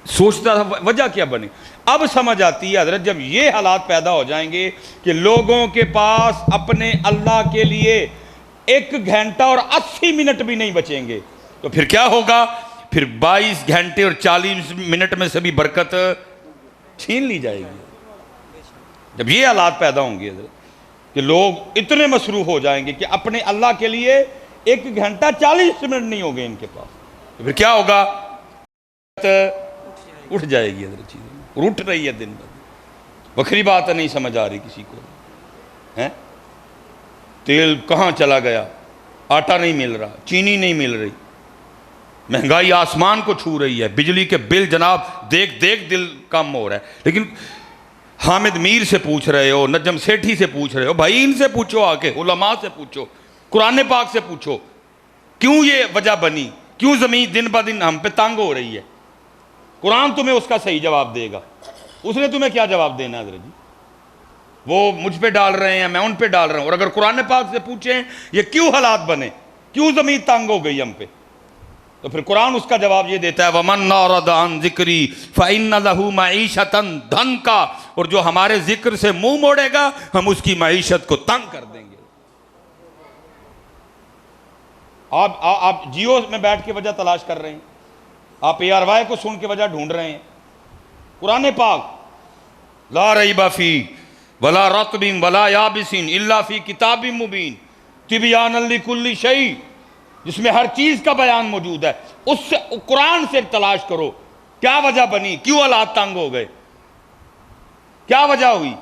سوچتا تھا وجہ کیا بنے. اب سمجھ آتی ہے حضرت، جب یہ حالات پیدا ہو جائیں گے کہ لوگوں کے پاس اپنے اللہ کے لیے 1 گھنٹہ اور 80 منٹ بھی نہیں بچیں گے، تو پھر کیا ہوگا؟ پھر 22 گھنٹے اور 40 منٹ میں سے بھی برکت چھین لی جائے گی. جب یہ حالات پیدا ہوں گے حضرت کہ لوگ اتنے مصروف ہو جائیں گے کہ اپنے اللہ کے لیے 1 گھنٹہ 40 منٹ نہیں ہوگے ان کے پاس، تو پھر کیا ہوگا؟ اٹھ جائے گی حضرت چیزیں، اور اٹھ رہی ہے دن بھر. وکری بات ہے، نہیں سمجھ آ رہی کسی کو ہے؟ تیل کہاں چلا گیا، آٹا نہیں مل رہا، چینی نہیں مل رہی، مہنگائی آسمان کو چھو رہی ہے، بجلی کے بل جناب دیکھ دل کم ہو رہا ہے. لیکن حامد میر سے پوچھ رہے ہو، نجم سیٹھی سے پوچھ رہے ہو، بھائی ان سے پوچھو، آ کے علماء سے پوچھو، قرآن پاک سے پوچھو، کیوں یہ وجہ بنی، کیوں زمین دن بہ دن ہم پہ تنگ ہو رہی ہے. قرآن تمہیں اس کا صحیح جواب دے گا. اس نے تمہیں کیا جواب دینا حضرت جی؟ وہ مجھ پہ ڈال رہے ہیں، میں ان پہ ڈال رہا ہوں. اور اگر قرآن پاک سے پوچھیں یہ کیوں حالات بنے، کیوں زمین تنگ ہو گئی ہم پہ، تو پھر قرآن اس کا جواب یہ دیتا ہے وَمَنْ أَعْرَضَ عَنْ ذِكْرِي فَإِنَّ لَهُ مَعِيشَةً ضَنْكًا، اور جو ہمارے ذکر سے منہ موڑے گا ہم اس کی معیشت کو تنگ کر دیں گے. آپ جیو میں بیٹھ کے وجہ تلاش کر رہے ہیں، آپ ARY کو سن کے وجہ ڈھونڈ رہے ہیں. قرآن پاک لا ریب فی ولا رطب ولا یابس الا فی کتاب مبین تبیانا لکل شیء، جس میں ہر چیز کا بیان موجود ہے. اس سے قرآن سے تلاش کرو کیا وجہ بنی، کیوں حالات تنگ ہو گئے، کیا وجہ ہوئی.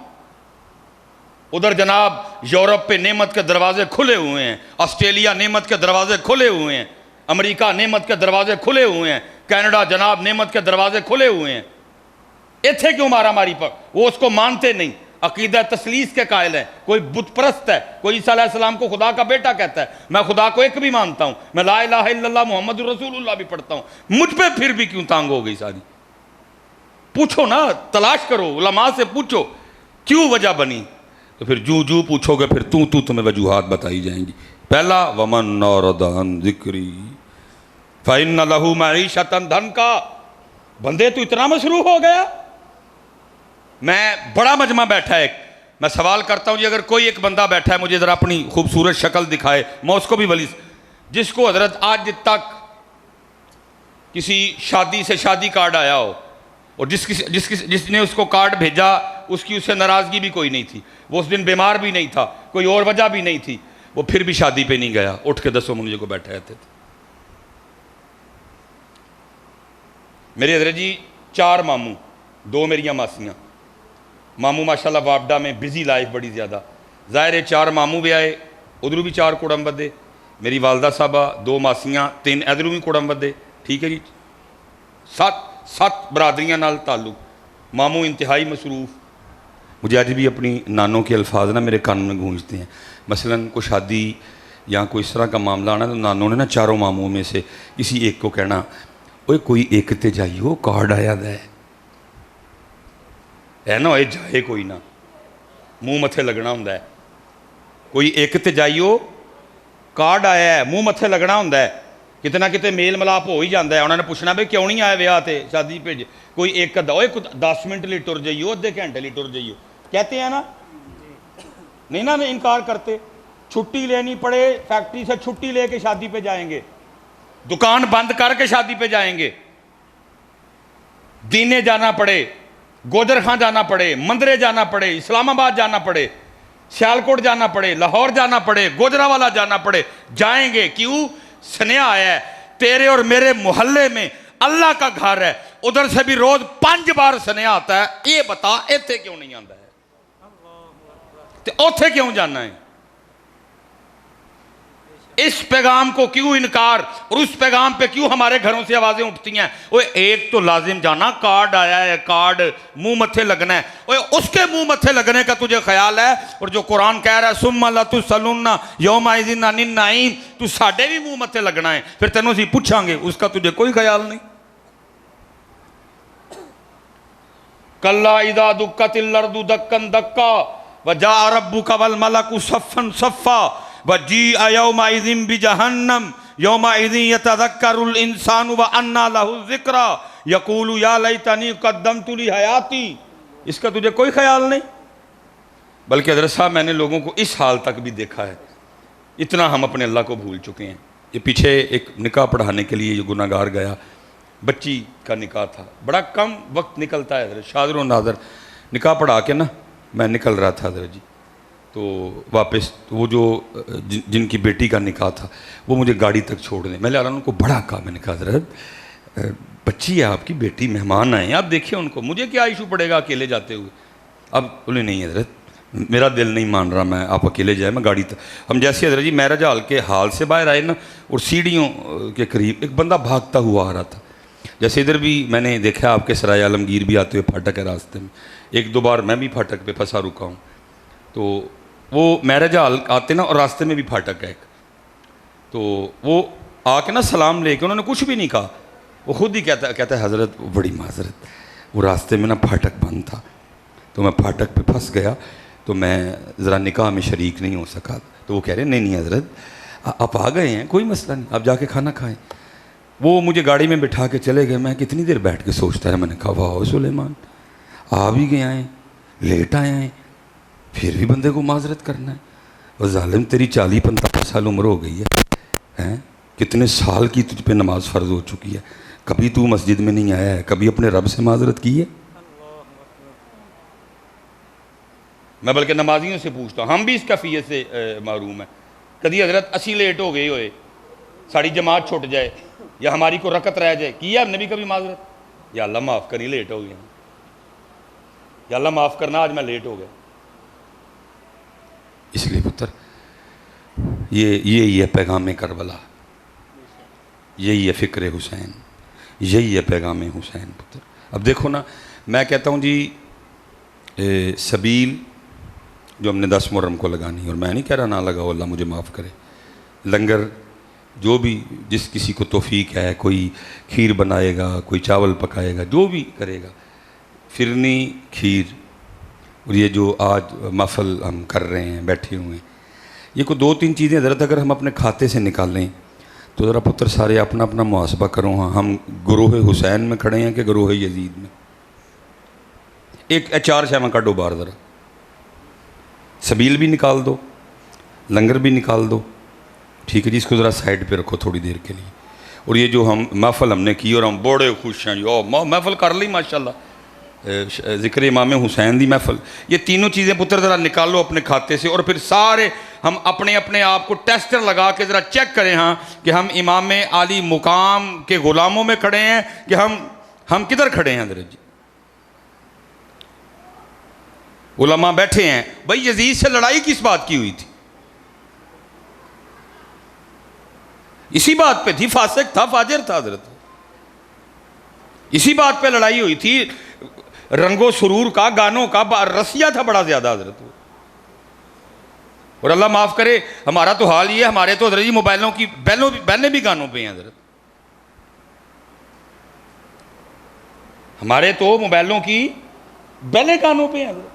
ادھر جناب یورپ پہ نعمت کے دروازے کھلے ہوئے ہیں، آسٹریلیا نعمت کے دروازے کھلے ہوئے ہیں، امریکہ نعمت کے دروازے کھلے ہوئے ہیں، کینیڈا جناب نعمت کے دروازے کھلے ہوئے ہیں. ایتھے کیوں مارا ماری پر؟ وہ اس کو مانتے نہیں، عقیدہ تثلیث کے قائل ہیں. کوئی بت پرست ہے، کوئی عیسیٰ علیہ السلام کو خدا کا بیٹا کہتا ہے. میں خدا کو ایک بھی مانتا ہوں، میں لا الہ الا اللہ محمد رسول اللہ بھی پڑھتا ہوں. مجھ پہ پھر بھی کیوں تانگ ہو گئی ساری؟ پوچھو نا، تلاش کرو، علماء سے پوچھو کیوں وجہ بنی. تو پھر جو پوچھو گے پھر تمہیں وجوہات بتائی جائیں گی. پہلا ومن اعرض عن ذکری فإن لہ معیشۃ ضنکا. بندے تو اتنا مصروف ہو گیا. میں بڑا مجمع بیٹھا ہے، میں سوال کرتا ہوں جی اگر کوئی ایک بندہ بیٹھا ہے مجھے ذرا اپنی خوبصورت شکل دکھائے، میں اس کو بھی ولی جس کو حضرت آج تک کسی شادی سے شادی کارڈ آیا ہو اور جس نے اس کو کارڈ بھیجا اس کی اس سے ناراضگی بھی کوئی نہیں تھی، وہ اس دن بیمار بھی نہیں تھا، کوئی اور وجہ بھی نہیں تھی، وہ پھر بھی شادی پہ نہیں گیا، اٹھ کے 10 مجھے کو بیٹھے رہتے تھے. میرے حضرت جی 4 ماموں، 2 میریاں ماسیاں. ماموں ماشاءاللہ وابڈا میں بزی لائف بڑی زیادہ، ظاہر ہے 4 ماموں بھی آئے، ادھروں بھی 4 کوڑم بدے، میری والدہ صاحبہ 2 ماسیاں 3 ادھروں بھی کوڑم بدے. ٹھیک ہے جی، 7 برادریاں نال تعلق. ماموں انتہائی مصروف. مجھے آج بھی اپنی نانوں کے الفاظ نا میرے کان میں گونجتے ہیں. مثلاً کوئی شادی یا کوئی اس طرح کا معاملہ آنا تو نانوں نے نا 4 ماموں میں سے کسی ایک کو کہنا اوے کوئی ایک تے جائیو کارڈ آیا ہے نا ہوئے جائے کوئی نہ منہ متھے لگنا ہوں ہے. کوئی ایک تے جائیو کارڈ آیا ہے منہ متھے لگنا ہوں ہے. کتنا کتے میل ملاپ ہو ہی جاتا ہے. انہوں نے پوچھنا بھائی کیوں نہیں آئے ویاہ تے شادی بھیج. کوئی ایک 10 منٹ لی ٹر جائیو، آدھے گھنٹے لی ٹر جائیو. کہتے ہیں نا، نہیں نا میں انکار کرتے. چھٹی لینی پڑے فیکٹری سے چھٹی لے کے شادی پہ جائیں گے، دکان بند کر کے شادی پہ جائیں گے. دینے جانا پڑے، گوجر خان جانا پڑے، مندرے جانا پڑے، اسلام آباد جانا پڑے، سیالکوٹ جانا پڑے، لاہور جانا پڑے، گوجرانوالہ جانا پڑے، جائیں گے. کیوں؟ سنیا آیا ہے تیرے اور میرے محلے میں اللہ کا گھر ہے، ادھر سے بھی روز 5 بار سنیا آتا ہے. یہ بتا ایتھے کیوں نہیں آتا ہے؟ اوتھے کیوں جانا ہے؟ اس پیغام کو کیوں انکار اور اس پیغام پہ کیوں ہمارے گھروں سے آوازیں اٹھتی ہیں؟ اوے ایک تو لازم جانا، کارڈ آیا ہے، کارڈ منہ متھے لگنا ہے. اوے اس کے منہ متھے لگنے کا تجھے خیال ہے؟ اور جو قرآن کہہ رہا ہے ثم لتسألن یومئذ عن النعیم، تو ساڈے بھی منہ متھے لگنا ہے، پھر تینوں سے پوچھاں گے، اس کا تجھے کوئی خیال نہیں. کلا اذا دکت الارض دکا دکا وجاء ربک والملک صفا صفا وجیء یومئذ بجہنم یومئذ یتذکر الانسان وانى له الذکری یقول یا لیتنی قدمت لحیاتی. اس کا تجھے کوئی خیال نہیں؟ بلکہ حضرت صاحب میں نے لوگوں کو اس حال تک بھی دیکھا ہے، اتنا ہم اپنے اللہ کو بھول چکے ہیں. یہ پیچھے ایک نکاح پڑھانے کے لیے یہ گناہ گار گیا، بچی کا نکاح تھا، بڑا کم وقت نکلتا ہے حضرت، شادر و نادر. نکاح پڑھا کے نا میں نکل رہا تھا حضرت جی، تو واپس وہ جو جن کی بیٹی کا نکاح تھا وہ مجھے گاڑی تک چھوڑ دیں. میں نے ان کو بڑا کہا، میں نے کہا حضرت بچی ہے آپ کی، بیٹی مہمان آئے ہیں، آپ دیکھیں ان کو، مجھے کیا ایشو پڑے گا اکیلے جاتے ہوئے. اب بولے نہیں حضرت میرا دل نہیں مان رہا، میں آپ اکیلے جائیں، میں گاڑی تک. ہم جیسے حضرت جی معراج ہال کے حال سے باہر آئے نا، اور سیڑھیوں کے قریب ایک بندہ بھاگتا ہوا آ رہا تھا. جیسے ادھر بھی میں نے دیکھا آپ کے سرائے عالمگیر بھی آتے ہوئے پھاٹک ہے راستے میں، 1-2 بار میں بھی پھاٹک پہ پھنسا رکا ہوں. تو وہ معراج ہال آتے نا اور راستے میں بھی پھاٹک ہے ایک، تو وہ آ کے نا سلام لے کے انہوں نے کچھ بھی نہیں کہا، وہ خود ہی کہتا ہے حضرت بڑی معذرت، وہ راستے میں نا پھاٹک بند تھا تو میں پھاٹک پہ پھنس گیا تو میں ذرا نکاح میں شریک نہیں ہو سکا. تو وہ کہہ رہے نہیں حضرت آپ آ گئے ہیں، کوئی مسئلہ نہیں، آپ جا کے کھانا کھائیں. وہ مجھے گاڑی میں بٹھا کے چلے گئے. میں کتنی دیر بیٹھ کے سوچتا ہے، میں نے کہا واہ سلیمان آ بھی گئے ہیں، لیٹ آئے ہیں، پھر بھی بندے کو معذرت کرنا ہے. اور ظالم تیری 40-45 سال عمر ہو گئی ہے، کتنے سال کی تجھ پہ نماز فرض ہو چکی ہے، کبھی تو مسجد میں نہیں آیا ہے، کبھی اپنے رب سے معذرت کی ہے؟ میں بلکہ نمازیوں سے پوچھتا ہوں، ہم بھی اس کیفیت سے محروم ہیں. کدی حضرت اسی لیٹ ہو گئے ہوئے، ساری جماعت چھوٹ جائے یا ہماری کو رکعت رہ جائے، کی ہے ہم نے بھی کبھی معذرت؟ یا اللہ معاف کری لیٹ ہو گیا، یا اللہ معاف کرنا آج میں لیٹ ہو گیا. اس لیے یہی ہے پیغام کربلا، یہی ہے فکر حسین، یہی ہے پیغام حسین پتر۔ اب دیکھو نا، میں کہتا ہوں جی سبیل جو ہم نے 10 محرم کو لگانی ہے، اور میں نہیں کہہ رہا نہ لگاؤ، اللہ مجھے معاف کرے، لنگر جو بھی جس کسی کو توفیق ہے، کوئی کھیر بنائے گا، کوئی چاول پکائے گا، جو بھی کرے گا، فرنی کھیر، اور یہ جو آج محفل ہم کر رہے ہیں بیٹھے ہوئے ہیں، یہ کوئی 2-3 چیزیں حضرت اگر ہم اپنے کھاتے سے نکالیں تو ذرا پتر سارے اپنا اپنا محاسبہ کرو، ہاں ہم گروہ حسین میں کھڑے ہیں کہ گروہ یزید میں؟ ایک 4 شامہ کڈو بار ذرا، سبیل بھی نکال دو، لنگر بھی نکال دو، ٹھیک ہے جی، اس کو ذرا سائڈ پہ رکھو تھوڑی دیر کے لیے۔ اور یہ جو ہم محفل ہم نے کی اور ہم بڑے خوش ہیں، محفل کر لی ماشاءاللہ، ذکر امام حسین دی محفل، یہ تینوں چیزیں پتر ذرا نکالو اپنے کھاتے سے، اور پھر سارے ہم اپنے آپ کو ٹیسٹر لگا کے ذرا چیک کریں ہاں کہ ہم امام عالی مقام کے غلاموں میں کھڑے ہیں کہ ہم کدھر کھڑے ہیں حضرت جی؟ علماء بیٹھے ہیں، بھائی یزید سے لڑائی کس بات کی ہوئی تھی؟ اسی بات پہ تھی، فاسق تھا، فاجر تھا حضرت، اسی بات پہ لڑائی ہوئی تھی، رنگ و سرور کا، گانوں کا رسیہ تھا بڑا زیادہ حضرت۔ اور اللہ معاف کرے، ہمارا تو حال یہ ہے، ہمارے تو حضرت جی موبائلوں کی بیلیں بھی گانوں پہ ہیں حضرت، ہمارے تو موبائلوں کی بیلیں گانوں پہ ہیں حضرت۔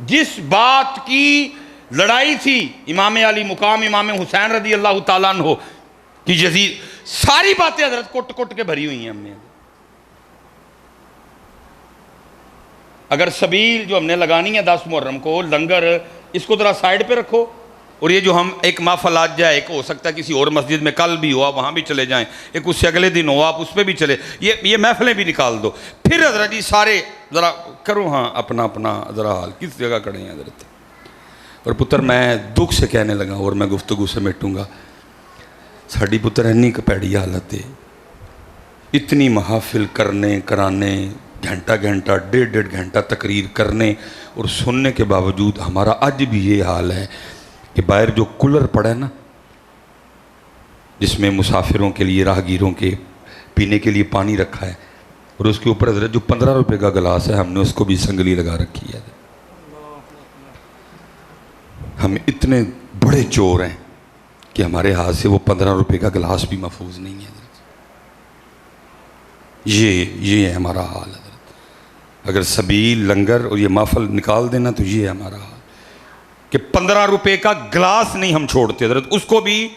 جس بات کی لڑائی تھی امام علی مقام امام حسین رضی اللہ تعالیٰ عنہ کی، یزید، ساری باتیں حضرت کٹ کے بھری ہوئی ہیں ہم نے۔ اگر سبیل جو ہم نے لگانی ہے 10 محرم کو، لنگر، اس کو ذرا سائڈ پہ رکھو، اور یہ جو ہم ایک محفل آج جائے، ایک ہو سکتا ہے کسی اور مسجد میں کل بھی ہو، آپ وہاں بھی چلے جائیں، ایک اس سے اگلے دن ہو آپ اس پہ بھی چلے، یہ محفلیں بھی نکال دو، پھر حضرت جی سارے ذرا کرو ہاں اپنا ذرا حال کس جگہ کھڑے ہیں حضرت۔ اور پتر میں دکھ سے کہنے لگا اور میں گفتگو سے مٹوں گا، ساڑی پتر اینی کپیڑی حالت ہے، اتنی محافل کرانے، گھنٹہ 1.5 گھنٹہ تقریر کرنے اور سننے کے باوجود ہمارا آج بھی یہ حال ہے کہ باہر جو کولر پڑا ہے نا، جس میں مسافروں کے لیے، راہگیروں کے پینے کے لیے پانی رکھا ہے، اور اس کے اوپر حضرت جو 15 روپے کا گلاس ہے، ہم نے اس کو بھی سنگلی لگا رکھی ہے۔ ہم اتنے بڑے چور ہیں کہ ہمارے ہاتھ سے وہ 15 روپے کا گلاس بھی محفوظ نہیں ہے۔ یہ ہے ہمارا حال حضرت۔ اگر سبیل، لنگر اور یہ محفل نکال دینا تو یہ ہے ہمارا حال کہ 15 روپے کا گلاس نہیں ہم چھوڑتے حضرت، اس کو بھی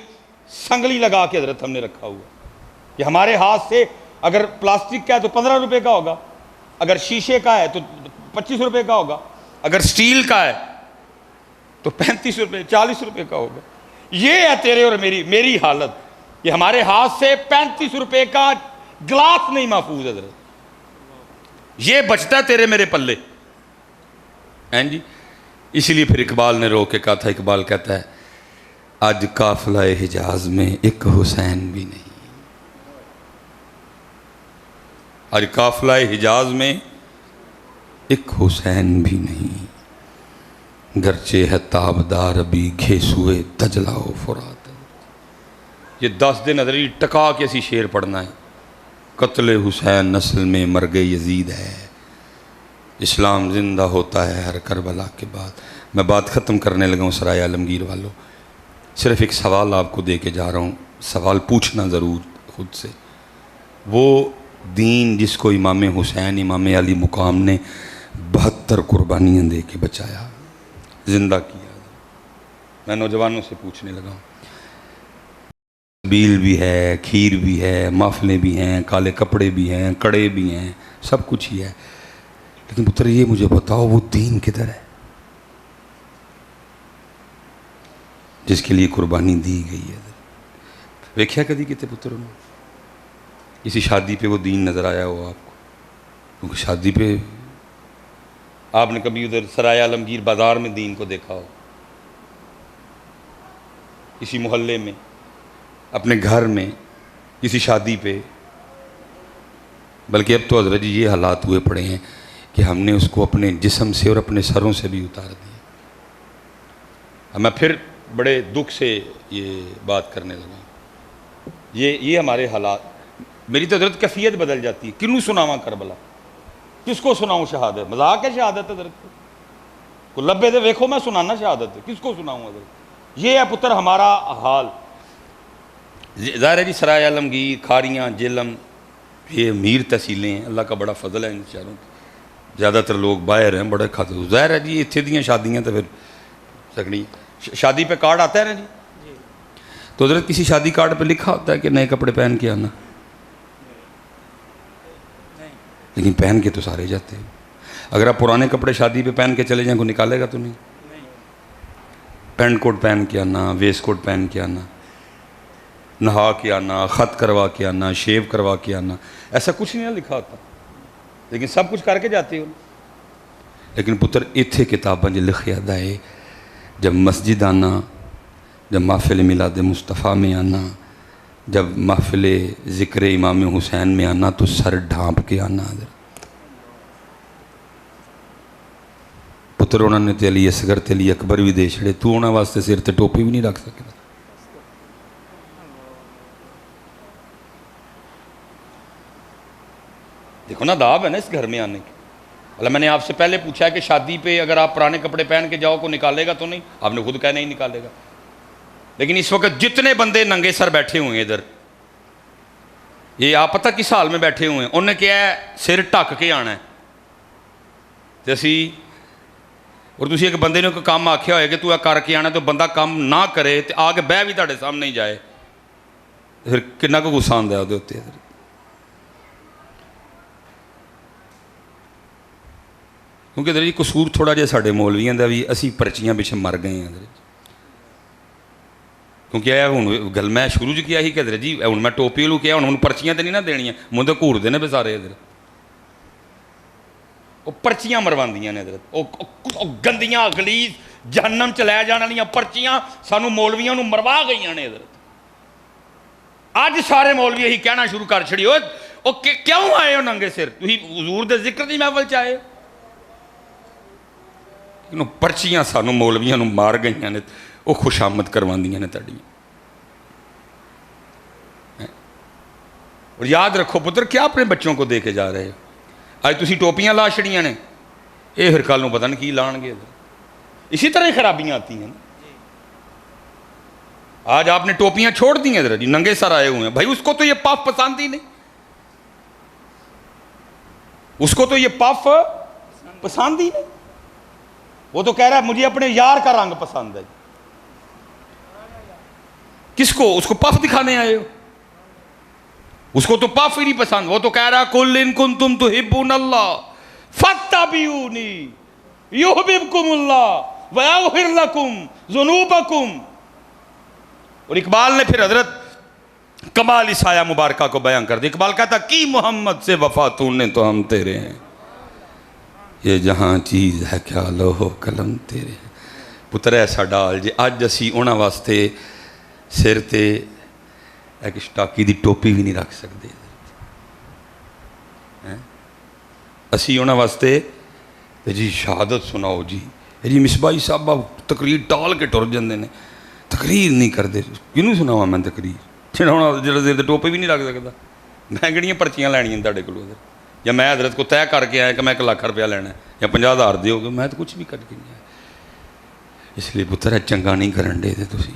سنگلی لگا کے حضرت ہم نے رکھا ہوا کہ ہمارے ہاتھ سے اگر پلاسٹک کا ہے تو 15 روپے کا ہوگا، اگر شیشے کا ہے تو 25 روپے کا ہوگا، اگر سٹیل کا ہے تو 35 روپے 40 روپے کا ہوگا۔ یہ ہے تیرے اور میری حالت کہ ہمارے ہاتھ سے 35 روپے کا گلاس نہیں محفوظ حضرت، یہ بچتا ہے تیرے میرے پلے ہیں جی۔ اسی لیے پھر اقبال نے رو کے کہا تھا، اقبال کہتا ہے آج قافلہ حجاز میں ایک حسین بھی نہیں، آج قافلہ حجاز میں ایک حسین بھی نہیں، گرچہ ہے تابدار ابھی گھیسوئے دجلہ و فرات۔ یہ 10 دن حضرت ٹکا کے اسی شعر پڑھنا ہے، قتل حسین نسل میں مرگ یزید ہے، اسلام زندہ ہوتا ہے ہر کربلا کے بعد۔ میں بات ختم کرنے لگا ہوں سرائے عالمگیر والوں، صرف ایک سوال آپ کو دے کے جا رہا ہوں، سوال پوچھنا ضرور خود سے۔ وہ دین جس کو امام حسین، امام علی مقام نے 72 قربانیاں دے کے بچایا، زندہ کیا، میں نوجوانوں سے پوچھنے لگا ہوں۔ بیل بھی ہے، کھیر بھی ہے، محفلیں بھی ہیں، کالے کپڑے بھی ہیں، کڑے بھی ہیں، سب کچھ ہی ہے، لیکن پتر یہ مجھے بتاؤ وہ دین کدھر ہے جس کے لیے قربانی دی گئی ہے؟ ویکھیا کدی کتے پتر نے کسی شادی پہ وہ دین نظر آیا ہو آپ کو؟ کیونکہ شادی پہ آپ نے کبھی ادھر سرائے عالمگیر بازار میں دین کو دیکھا ہو؟ کسی محلے میں، اپنے گھر میں، کسی شادی پہ؟ بلکہ اب تو حضرت جی یہ حالات ہوئے پڑے ہیں کہ ہم نے اس کو اپنے جسم سے اور اپنے سروں سے بھی اتار دیا۔ اب میں پھر بڑے دکھ سے یہ بات کرنے لگا. یہ ہمارے حالات. میری تو حضرت کیفیت بدل جاتی ہے. کنوں سناواں کربلا؟ کس کو سناؤں شہادت؟ مذاق ہے شہادت حضرت کو لبے دے ویکھو میں سنانا شہادت ہے. کس کو سناؤں حضرت؟ یہ ہے پتر ہمارا حال. ظاہر ہے جی سرائے عالمگیر، کھاریاں، جیلم، یہ امیر تحصیلیں ہیں. اللہ کا بڑا فضل ہے ان شہروں پہ. زیادہ تر لوگ باہر ہیں بڑے کھاتے. ظاہر ہے جی اتھے دیاں شادیاں تو پھر سکنی شادی پہ کارڈ آتا ہے نا جی. تو حضرت کسی شادی کارڈ پہ لکھا ہوتا ہے کہ نئے کپڑے پہن کے آنا؟ لیکن پہن کے تو سارے جاتے ہیں. اگر آپ پرانے کپڑے شادی پہ پہن کے چلے جائیں کوئی نکالے گا تو نہیں. پینٹ کوٹ پہن کے آنا، ویسٹ کوٹ پہن کے آنا، نہا کے آنا، خط کروا کے آنا، شیو کروا کے آنا، ایسا کچھ نہیں لکھا ہوتا. لیکن سب کچھ کر کے جاتے ہو. لیکن پتر اتھے کتاباں جو لکھیا ہے جب مسجد آنا، جب محفل میلاد مصطفیٰ میں آنا، جب محفل ذکر امام حسین میں آنا تو سر ڈھانپ کے آنا. پتر انہوں نے تے علی اصغر تے علی اکبر بھی دے چھڑے. تو انہوں واسطے سر تے ٹوپی بھی نہیں رکھ سکتا. دیکھو نا دعاب ہے نا اس گھر میں آنے کی. اللہ میں نے آپ سے پہلے پوچھا ہے کہ شادی پہ اگر آپ پرانے کپڑے پہن کے جاؤ کو نکالے گا تو نہیں؟ آپ نے خود کہا نہیں نکالے گا. لیکن اس وقت جتنے بندے ننگے سر بیٹھے ہوئے ہیں ادھر، یہ آپ پتہ کس حال میں بیٹھے ہوئے ہیں؟ انہوں نے کیا ہے سر ٹھک کے آنا ہے. تے اسی اور تسی ایک بندے نے کوئی کام آکھیا ہوئے کہ تو کر کے آنا تو بندہ کام نہ کرے تو آگے بہ بھی تہاڈے سامنے ہی جائے پھر کنا کو غصہ آندا ہے اودے اوتے. کیونکہ حضرت جی قصور تھوڑا جہا ساڈے مولویاں دا بھی اسی پرچیاں پیچھے مر گئے ہیں حضرت. کیونکہ اے ہن گل میں شروع جو کیا ہی کہ حضرت جی ہن میں ٹوپی لو کیا ہن پرچیاں تے نہیں نہ دینیاں منہ تے گھوڑدے نے بے سارے حضرت. وہ پرچیاں مرواندیاں نے حضرت. وہ گندیاں غلیظ جہنم چ لے جان والیاں پرچیاں سانو مولویاں نو مروا گئیاں نے حضرت. اج سارے مولوی یہی کہنا شروع کر چھڑی او کیوں آئے ہو ننگے سر؟ تسی حضور دے ذکر دی محفل چ آئے ہو؟ پرچیاں سانو مولویاں نو مار گئیاں نے وہ خوشامد کرواندیاں نے تاڑیاں. اور یاد رکھو پتر کیا اپنے بچوں کو دے کے جا رہے ہو؟ آج تسی ٹوپیاں لا چھڑیاں نے یہ پھر کل نو پتہ نہیں کی لان گے. اسی طرح ہی خرابیاں آتی ہیں. آج آپ نے ٹوپیاں چھوڑ دی ہیں جی ننگے سر آئے ہوئے ہیں. بھائی اس کو تو یہ پف پسند ہی نہیں. اس کو تو یہ پف پسند ہی نہیں. وہ تو کہہ رہا ہے مجھے اپنے یار کا رنگ پسند ہے. کس کو؟ اس کو پف دکھانے آئے ہو؟ اس کو تو پف ہی نہیں پسند. وہ تو کہہ رہا کل ان کنتم تحبون اللہ فاتبعونی یحببکم اللہ ویغفر لکم ذنوبکم. اور اقبال نے پھر حضرت کمال سایہ مبارکہ کو بیان کر دیا. اقبال کہتا کی محمد سے وفا تو نے تو ہم تیرے ہیں، یہ جہاں چیز ہے کیا لوح و قلم تیرے ہیں. پتر ایسا ڈال جی اج اسی انہاں واسطے سر تے ایک سٹاکی دی ٹوپی بھی نہیں رکھ سکتے. اسی انہاں واسطے جی شہادت سناؤ جی مصباحی صاحبہ تقریر ٹال کے ٹر جاندے نے. تقریر نہیں کرتے. کنوں سناواں میں تقریر جڑا سر تے ٹوپی بھی نہیں رکھ سکتا؟ میں کہڑیاں پرچیاں لینیاں تہاڈے کولوں یا میں حضرت کو طے کر کے آیا کہ میں 1 لاکھ روپیہ لینا ہے یا 50,000 دیو گے؟ میں تو کچھ بھی کر کے نہیں آیا. اس لیے پتر ہے چنگا نہیں کرن دے تسی.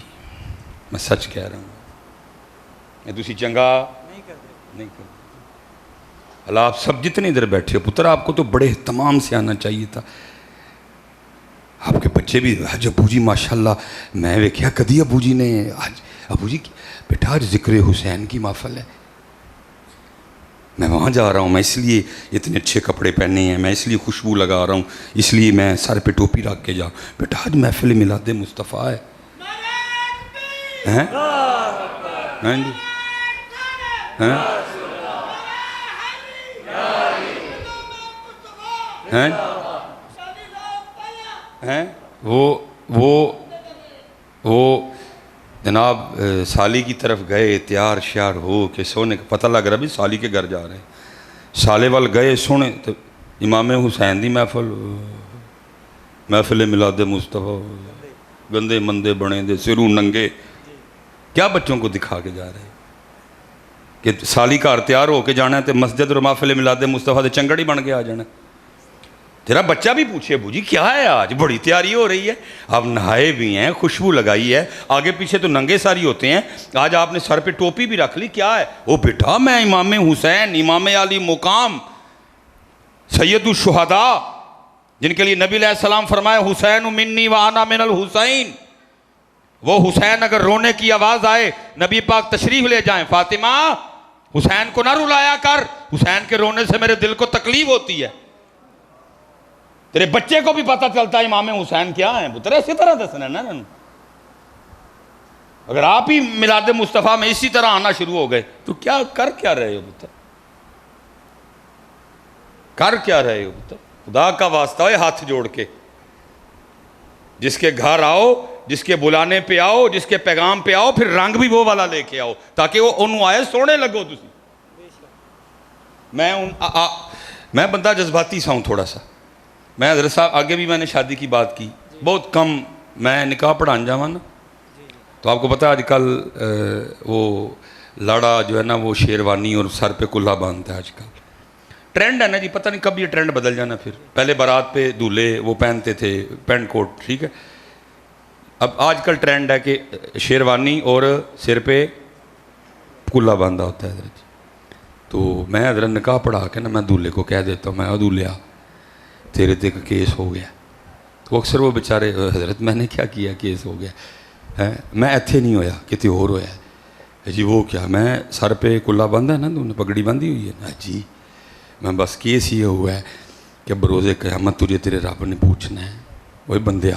میں سچ کہہ رہا ہوں تسی چنگا نہیں کرتے. اللہ آپ سب جتنے ادھر بیٹھے ہو پتر آپ کو تو بڑے اہتمام سے آنا چاہیے تھا. آپ کے بچے بھی آج ابو جی ماشاءاللہ میں ویکھیا کدی ابو جی نے آج ابو جی بیٹا آج ذکر حسین کی محفل ہے میں وہاں جا رہا ہوں، میں اس لیے اتنے اچھے کپڑے پہنے ہیں، میں اس لیے خوشبو لگا رہا ہوں، اس لیے میں سر پہ ٹوپی رکھ کے جاؤں. بیٹا آج محفل میلاد مصطفیٰ ہے. وہ جناب سالی کی طرف گئے تیار شیار ہو کے سونے کا پتہ لگ رہا بھی سالی کے گھر جا رہے ہیں. سالے وال گئے سونے تو امام حسین دی محفل میلاد مصطفیٰ گندے مندے بنے دے سروں ننگے، کیا بچوں کو دکھا کے جا رہے ہیں کہ سالی گھر تیار ہو کے جانا ہے تو مسجد اور محفل میلاد مصطفیٰ دے چنگڑ ہی بن کے آ جانا ہے۔ تیرا بچہ بھی پوچھے ابو جی کیا ہے آج بڑی تیاری ہو رہی ہے، آپ نہائے بھی ہیں، خوشبو لگائی ہے، آگے پیچھے تو ننگے ساری ہوتے ہیں، آج آپ نے سر پہ ٹوپی بھی رکھ لی، کیا ہے؟ او بیٹا میں امام حسین، امام علی مقام، سید الشہداء، جن کے لیے نبی علیہ السلام فرمائے حسین منی وانا من الحسین، وہ حسین اگر رونے کی آواز آئے نبی پاک تشریف لے جائیں، فاطمہ حسین کو نہ رلایا کر، حسین کے رونے سے میرے دل کو تکلیف ہوتی ہے۔ تیرے بچے کو بھی پتہ چلتا ہے امام حسین کیا ہیں، پتر اسی طرح دسنا نا۔ اگر آپ ہی میلاد مصطفیٰ میں اسی طرح آنا شروع ہو گئے تو کیا کر کیا رہے ہو پتر، کر کیا رہے ہو پتر؟ خدا کا واسطہ ہے ہاتھ جوڑ کے، جس کے گھر آؤ، جس کے بلانے پہ آؤ، جس کے پیغام پہ آؤ، پھر رنگ بھی وہ والا لے کے آؤ تاکہ وہ انہوں آئے سونے لگو تسی۔ میں بندہ جذباتی سا ہوں تھوڑا سا، میں حضرت صاحب آگے بھی میں نے شادی کی بات کی، بہت کم میں نکاح پڑھان جاواں نا، تو آپ کو پتہ ہے آج کل وہ لاڑا جو ہے نا وہ شیروانی اور سر پہ کلہا باندھتا ہے، آج کل ٹرینڈ ہے نا جی، پتہ نہیں کب یہ ٹرینڈ بدل جانا۔ پھر پہلے بارات پہ دولہے وہ پہنتے تھے پینٹ کوٹ، ٹھیک ہے، اب آج کل ٹرینڈ ہے کہ شیروانی اور سر پہ کلہا باندھا ہوتا ہے حضرت۔ تو میں حضرت نکاح پڑھا کے نا میں دولہے کو کہہ دیتا ہوں، میں دولہا تیرے تے کا کیس ہو گیا، تو اکثر وہ بیچارے حضرت میں نے کیا کیا کیس ہو گیا، میں ایتھے نہیں ہویا کتے اور ہویا ہے جی، وہ کیا میں سر پہ کلہا باندھا ہے نا، تو نے پگڑی باندھی ہوئی ہے نا جی، میں بس کیس یہ ہوا ہے کہ بروز قیامت تجھے تیرے رب نے پوچھنا ہے، وہی بندیا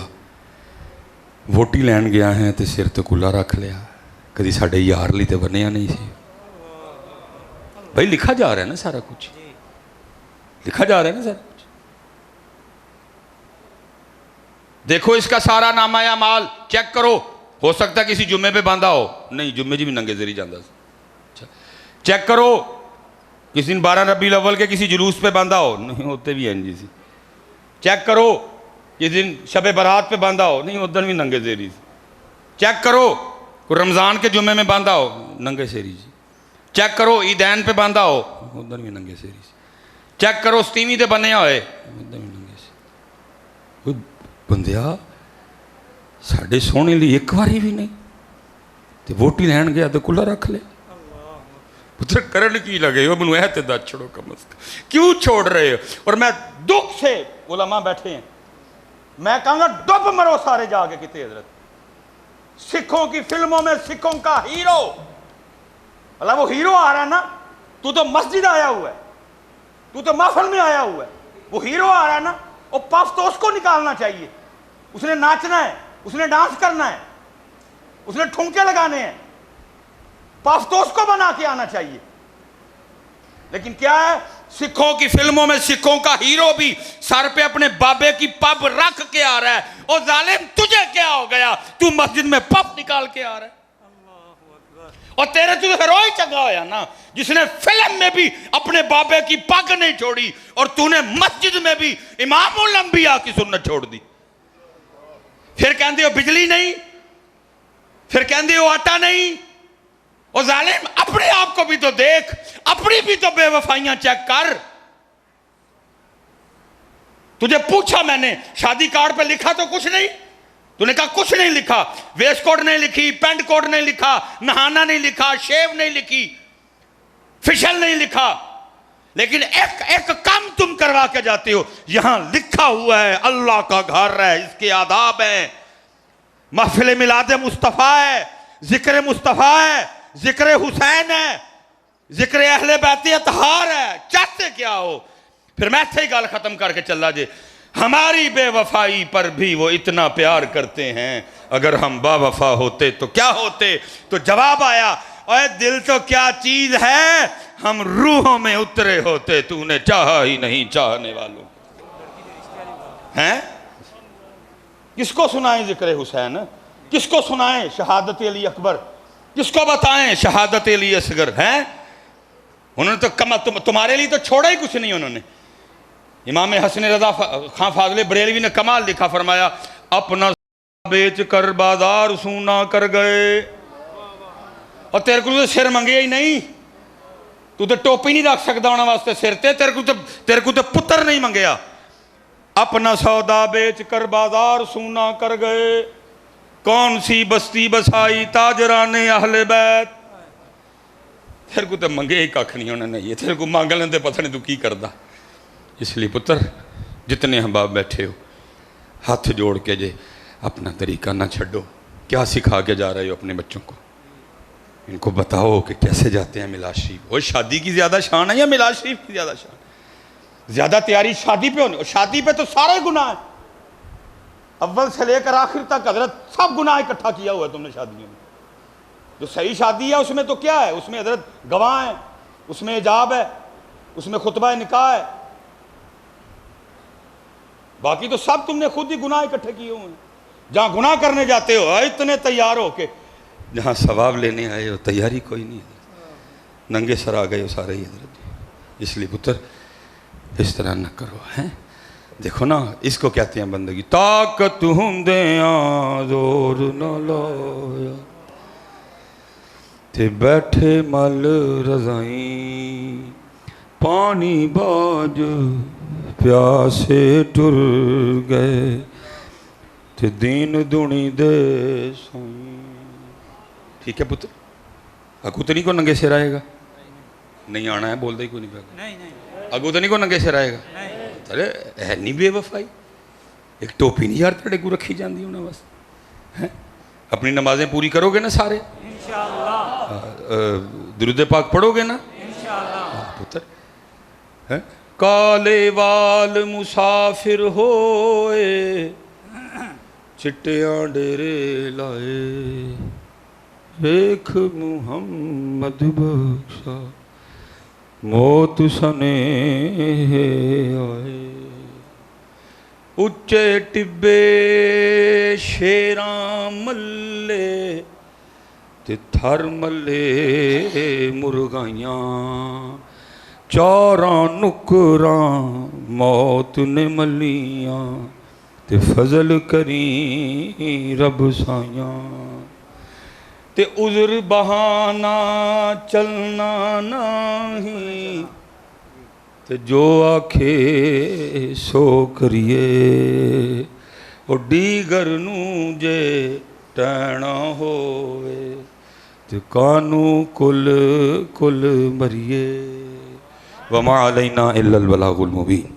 ووٹی لین گیا ہے تو سر تے کلہا رکھ لیا، کدی ساڈے یار لی تے بنیا نہیں سی۔ بھائی لکھا جا رہا ہے نا سارا کچھ، لکھا جا رہا ہے نا سارا کچھ، دیکھو اس کا سارا نامہ اعمال چیک کرو، ہو سکتا ہے کسی جمعے پہ باندھا ہو، نہیں جمعے جی بھی ننگے زری جاندہ سی، چیک کرو کسی دن 12 ربیع الاول کے کسی جلوس پہ باندھا ہو، نہیں ہوتے بھی ہیں جی سی، چیک کرو کسی دن شب برات پہ باندھا ہو، نہیں ادھر بھی ننگے زیری سی، چیک کرو کوئی رمضان کے جمعے میں باندھا ہو، ننگے سیری سی، چیک کرو عیدین پہ باندھا ہو، ادھر بھی ننگے سیری سی، چیک کرو ستیویں تے بنیا ہوئے، ادھر بھی ننگے سی۔ بندیا ساڑھے سونے لی ایک باری بھی نہیں، تے ووٹی لین گیا تو کلہا رکھ لے، پتر کرن کی لگے ہو، منو ایتے دا چھوڑو کم از کم، کیوں چھوڑ رہے ہو؟ اور میں دکھ سے علماء بیٹھے ہیں، میں کہاں گا ڈب مرو سارے جا کے کتے حضرت، سکھوں کی فلموں میں سکھوں کا ہیرو، اللہ وہ ہیرو آ رہا ہے نا، تو مسجد آیا ہوا ہے، تو محفل میں آیا ہوا ہے، وہ ہیرو آ رہا ہے نا، اور پف تو اس کو نکالنا چاہیے، اس نے ناچنا ہے، اس نے ڈانس کرنا ہے، اس نے ٹھمکے لگانے ہیں، پف تو اس کو بنا کے آنا چاہیے، لیکن کیا ہے سکھوں کی فلموں میں سکھوں کا ہیرو بھی سر پہ اپنے بابے کی پب رکھ کے آ رہا ہے، اور ظالم تجھے کیا ہو گیا، تو مسجد میں پب نکال کے آ رہا ہے، اور تیرے تو ہیرو ہی چنگا ہویا نا جس نے فلم میں بھی اپنے بابے کی پگ نہیں چھوڑی، اور تو نے مسجد میں بھی امام الانبیاء کی سنت چھوڑ دی، پھر کہندے ہو بجلی نہیں، پھر کہندے ہو آٹا نہیں، اور ظالم اپنے آپ کو بھی تو دیکھ، اپنی بھی تو بے وفائیاں چیک کر۔ تجھے پوچھا میں نے شادی کارڈ پہ لکھا تو کچھ نہیں، تو نے کہا کچھ نہیں لکھا، ویسٹ کوٹ نہیں لکھی، پینٹ کوٹ نہیں لکھا، نہانا نہیں لکھا، شیو نہیں لکھی، فیشل نہیں لکھا، لیکن ایک کام تم کروا کے جاتے ہو، یہاں لکھا ہوا ہے اللہ کا گھر ہے، اس کے آداب ہیں، محفل میلاد مصطفیٰ ہے، ذکر مصطفیٰ ہے، ذکر حسین ہے، ذکر اہل بیت اطہار ہے، چاہتے کیا ہو؟ پھر میں تھے گال ختم کر کے چلا جے، ہماری بے وفائی پر بھی وہ اتنا پیار کرتے ہیں، اگر ہم با وفا ہوتے تو کیا ہوتے؟ تو جواب آیا، اے دل تو کیا چیز ہے، ہم روحوں میں اترے ہوتے، تو نے چاہا ہی نہیں چاہنے والوں ہیں۔ کس کو سنائیں ذکر حسین، کس کو سنائیں شہادت علی اکبر، کس کو بتائیں شہادت علی اصغر ہیں؟ انہوں نے تو تمہارے لیے تو چھوڑا ہی کچھ نہیں، انہوں نے امام حسن رضا خان فاضل بریلوی نے کمال لکھا، فرمایا اپنا بیچ کر بازار سونا کر گئے. اور تیرے کو تو سر منگیا ہی نہیں, تو تے ٹوپی نہیں رکھ سکتا انہاں واسطے سر تے, تیرے کو تے پتر نہیں منگیا. اپنا سودا بیچ کر بازار سونا کر گئے, کون سی بستی بسائی تاجران اہل بیت. تیرے کو تے منگے ہی ککھ نہیں انہوں نے, یہ تیرے کو مانگ لیں تے پتہ نہیں تو کی کردا. اس لیے پتر جتنے ہم باپ بیٹھے ہو, ہاتھ جوڑ کے جے اپنا طریقہ نہ چھڈو. کیا سکھا کے جا رہے ہو اپنے بچوں کو؟ ان کو بتاؤ کہ کیسے جاتے ہیں میلاد شریف. وہ شادی کی زیادہ شان ہے یا میلاد شریف کی زیادہ شان؟ زیادہ تیاری شادی پہ ہونی, اور شادی پہ تو سارے گناہ ہیں, اول سے لے کر آخر تک حضرت سب گناہ اکٹھا کیا ہوا ہے تم نے شادیوں میں. جو صحیح شادی ہے اس میں تو کیا ہے, اس میں حضرت گواہ ہیں, اس میں حجاب ہے, اس میں خطبہ نکاح ہے, باقی تو سب تم نے خود ہی گناہ اکٹھے کیے ہوئے ہیں. جہاں گناہ کرنے جاتے ہو اتنے تیار ہو کے, جہاں ثواب لینے آئے ہو تیاری کوئی نہیں, ننگے سر آ گئے ہو سارے ہی حضرت. اس لیے پتر اس طرح نہ کرو ہیں. دیکھو نا اس کو کہتے ہیں بندگی. طاقت ہوندیاں زور نہ لایا, تے بیٹھے مل رضائیں, پانی باج پیاسے ٹر گئے, تے دین دنی دے سائیں. ٹھیک ہے پتر, اگو تو نہیں کو ننگے سر آئے گا, نہیں آنا ہے بول دے ہی کوئی نہیں پہ, اگو تو نہیں کو ننگے سر آئے گا. ارے ہے نہیں بے وفائی, ایک ٹوپی نہیں یار تڑے کو رکھی جاندی انہاں بس. اپنی نمازیں پوری کرو گے نا سارے, درود پاک پڑھو گے نا پتر. کالے وال مسافر ہوئے, چٹیاں ڈیرے لائے, ایک محمد بخشا موت سنے آئے. اچے ٹبے شیراں ملے, تے تھر ملے مرغائیاں, چاراں نکراں موت نے ملیاں, تے فضل کریں رب سائیاں. تے عذر بہانہ چلنا نہیں, تے جو آکھے سو کریے, او دیگر نوں جے ٹینا ہوئے, تے کانو کل کل مریے. وما علینا الا البلاغ المبین.